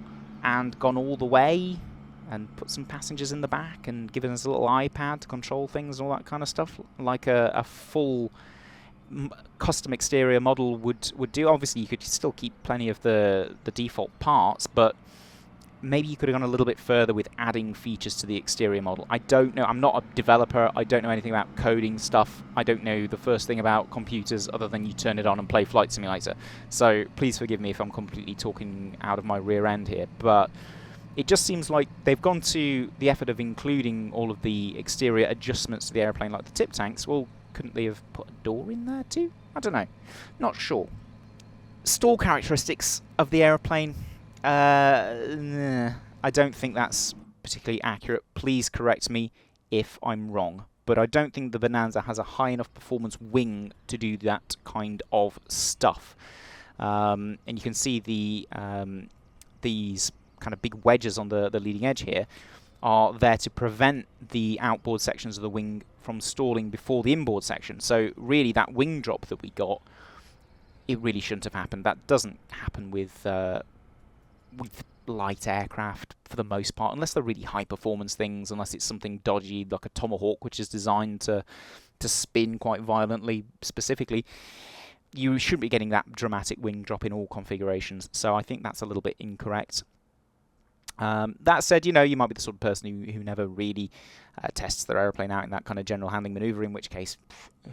and gone all the way and put some passengers in the back and given us a little iPad to control things and all that kind of stuff, like a full custom exterior model would do. Obviously, you could still keep plenty of the default parts, but maybe you could have gone a little bit further with adding features to the exterior model. I don't know. I'm not a developer. I don't know anything about coding stuff. I don't know the first thing about computers other than you turn it on and play Flight Simulator. So please forgive me if I'm completely talking out of my rear end here, but it just seems like they've gone to the effort of including all of the exterior adjustments to the airplane, like the tip tanks. Well, couldn't they have put a door in there too? I don't know. Not sure. Stall characteristics of the airplane. I don't think that's particularly accurate. Please correct me if I'm wrong. But I don't think the Bonanza has a high enough performance wing to do that kind of stuff. And you can see these kind of big wedges on the leading edge here are there to prevent the outboard sections of the wing from stalling before the inboard section. So really, that wing drop that we got, it really shouldn't have happened. That doesn't happen with light aircraft for the most part, unless they're really high performance things, unless it's something dodgy like a Tomahawk, which is designed to spin quite violently specifically. You shouldn't be getting that dramatic wing drop in all configurations, so I think that's a little bit incorrect. That said, you might be the sort of person who never really tests their aeroplane out in that kind of general handling maneuver, in which case,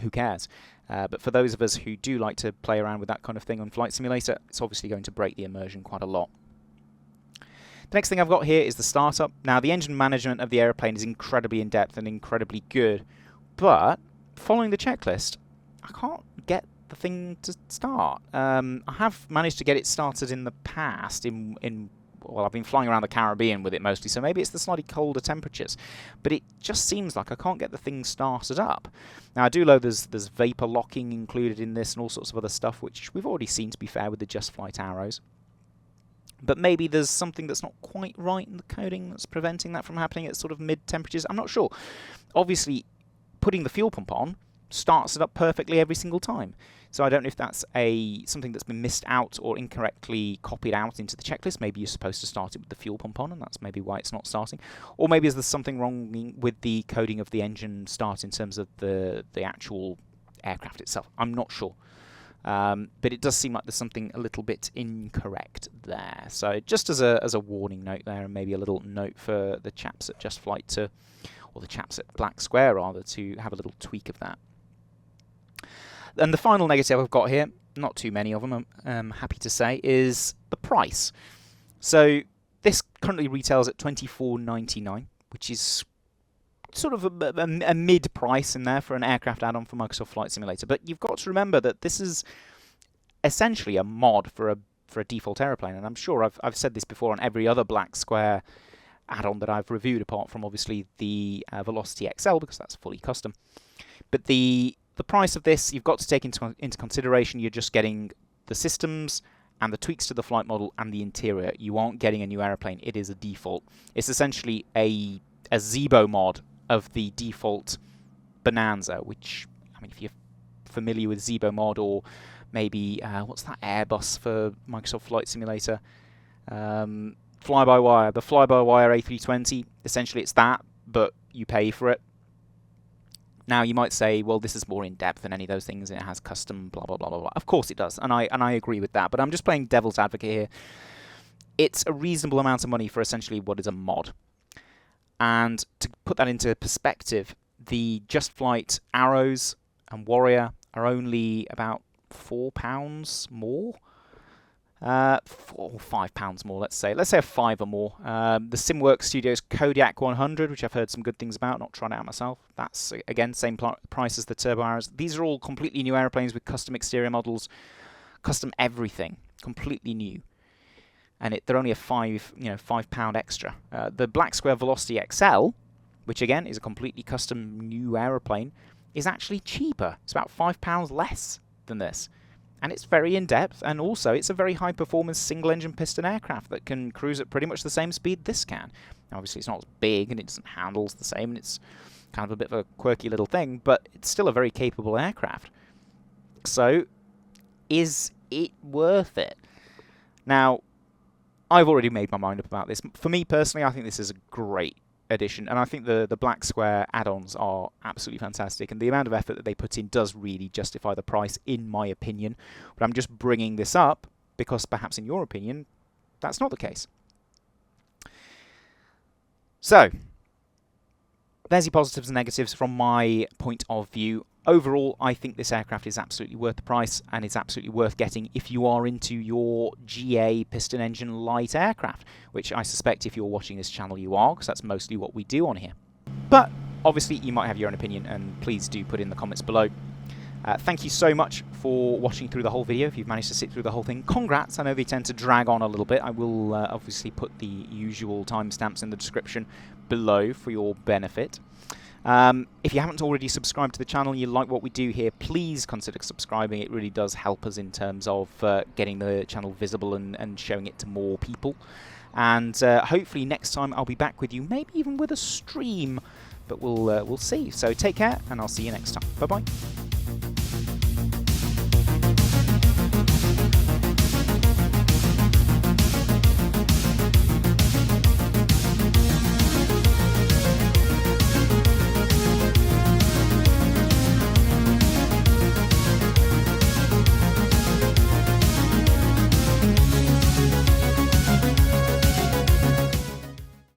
who cares? But for those of us who do like to play around with that kind of thing on Flight Simulator, it's obviously going to break the immersion quite a lot. The next thing I've got here is the startup. Now, the engine management of the airplane is incredibly in-depth and incredibly good, but following the checklist, I can't get the thing to start. I have managed to get it started in the past well, I've been flying around the Caribbean with it mostly, so maybe it's the slightly colder temperatures. But it just seems like I can't get the thing started up. Now, I do know there's vapor locking included in this and all sorts of other stuff, which we've already seen, to be fair, with the Just Flight arrows. But maybe there's something that's not quite right in the coding that's preventing that from happening at sort of mid-temperatures. I'm not sure. Obviously, putting the fuel pump on starts it up perfectly every single time. So I don't know if that's something that's been missed out or incorrectly copied out into the checklist. Maybe you're supposed to start it with the fuel pump on, and that's maybe why it's not starting. Or maybe there's something wrong with the coding of the engine start in terms of the actual aircraft itself. I'm not sure. But it does seem like there's something a little bit incorrect there. So just as a warning note there, and maybe a little note for the chaps at Just Flight or the chaps at Black Square rather, to have a little tweak of that. And the final negative I've got here, not too many of them, I'm happy to say, is the price. So this currently retails at $24.99, which is sort of a mid-price in there for an aircraft add-on for Microsoft Flight Simulator. But you've got to remember that this is essentially a mod for a default aeroplane, and I'm sure I've said this before on every other Black Square add-on that I've reviewed, apart from obviously the Velocity XL, because that's fully custom. But the the price of this, you've got to take into consideration you're just getting the systems and the tweaks to the flight model and the interior. You aren't getting a new aeroplane. It is a default. It's essentially a Zibo mod of the default Bonanza, which, I mean, if you're familiar with Zibo mod, or maybe, what's that Airbus for Microsoft Flight Simulator? Fly-by-wire. The fly-by-wire A320, essentially it's that, but you pay for it. Now, you might say, well, this is more in-depth than any of those things, and it has custom blah, blah, blah, blah, blah. Of course it does, and I agree with that, but I'm just playing devil's advocate here. It's a reasonable amount of money for essentially what is a mod. And to put that into perspective, the Just Flight Arrows and Warrior are only about £4 more. 4 or £5 more, let's say. Let's say a 5 or more. The SimWorks Studios Kodiak 100, which I've heard some good things about, not tried it out myself. That's, again, same price as the Turbo Arrows. These are all completely new aeroplanes with custom exterior models, custom everything, completely new. And they're only a £5 extra. The Black Square Velocity XL, which again is a completely custom new aeroplane, is actually cheaper. It's about £5 less than this. And it's very in-depth, and also it's a very high-performance single-engine piston aircraft that can cruise at pretty much the same speed this can. Now, obviously, it's not as big, and it doesn't handle the same, and it's kind of a bit of a quirky little thing, but it's still a very capable aircraft. So, is it worth it? Now, I've already made my mind up about this. For me, personally, I think this is a great edition, and I think the Black Square add-ons are absolutely fantastic, and the amount of effort that they put in does really justify the price, in my opinion. But I'm just bringing this up because perhaps in your opinion that's not the case. So there's your positives and negatives from my point of view. Overall, I think this aircraft is absolutely worth the price, and it's absolutely worth getting if you are into your GA piston engine light aircraft, which I suspect if you're watching this channel you are, because that's mostly what we do on here. But obviously you might have your own opinion, and please do put in the comments below. Thank you so much for watching through the whole video. If you've managed to sit through the whole thing, congrats. I know they tend to drag on a little bit. I will obviously put the usual timestamps in the description below for your benefit. If you haven't already subscribed to the channel and you like what we do here, please consider subscribing. It really does help us in terms of getting the channel visible and showing it to more people. And hopefully next time I'll be back with you, maybe even with a stream, but we'll see. So take care, and I'll see you next time. Bye-bye.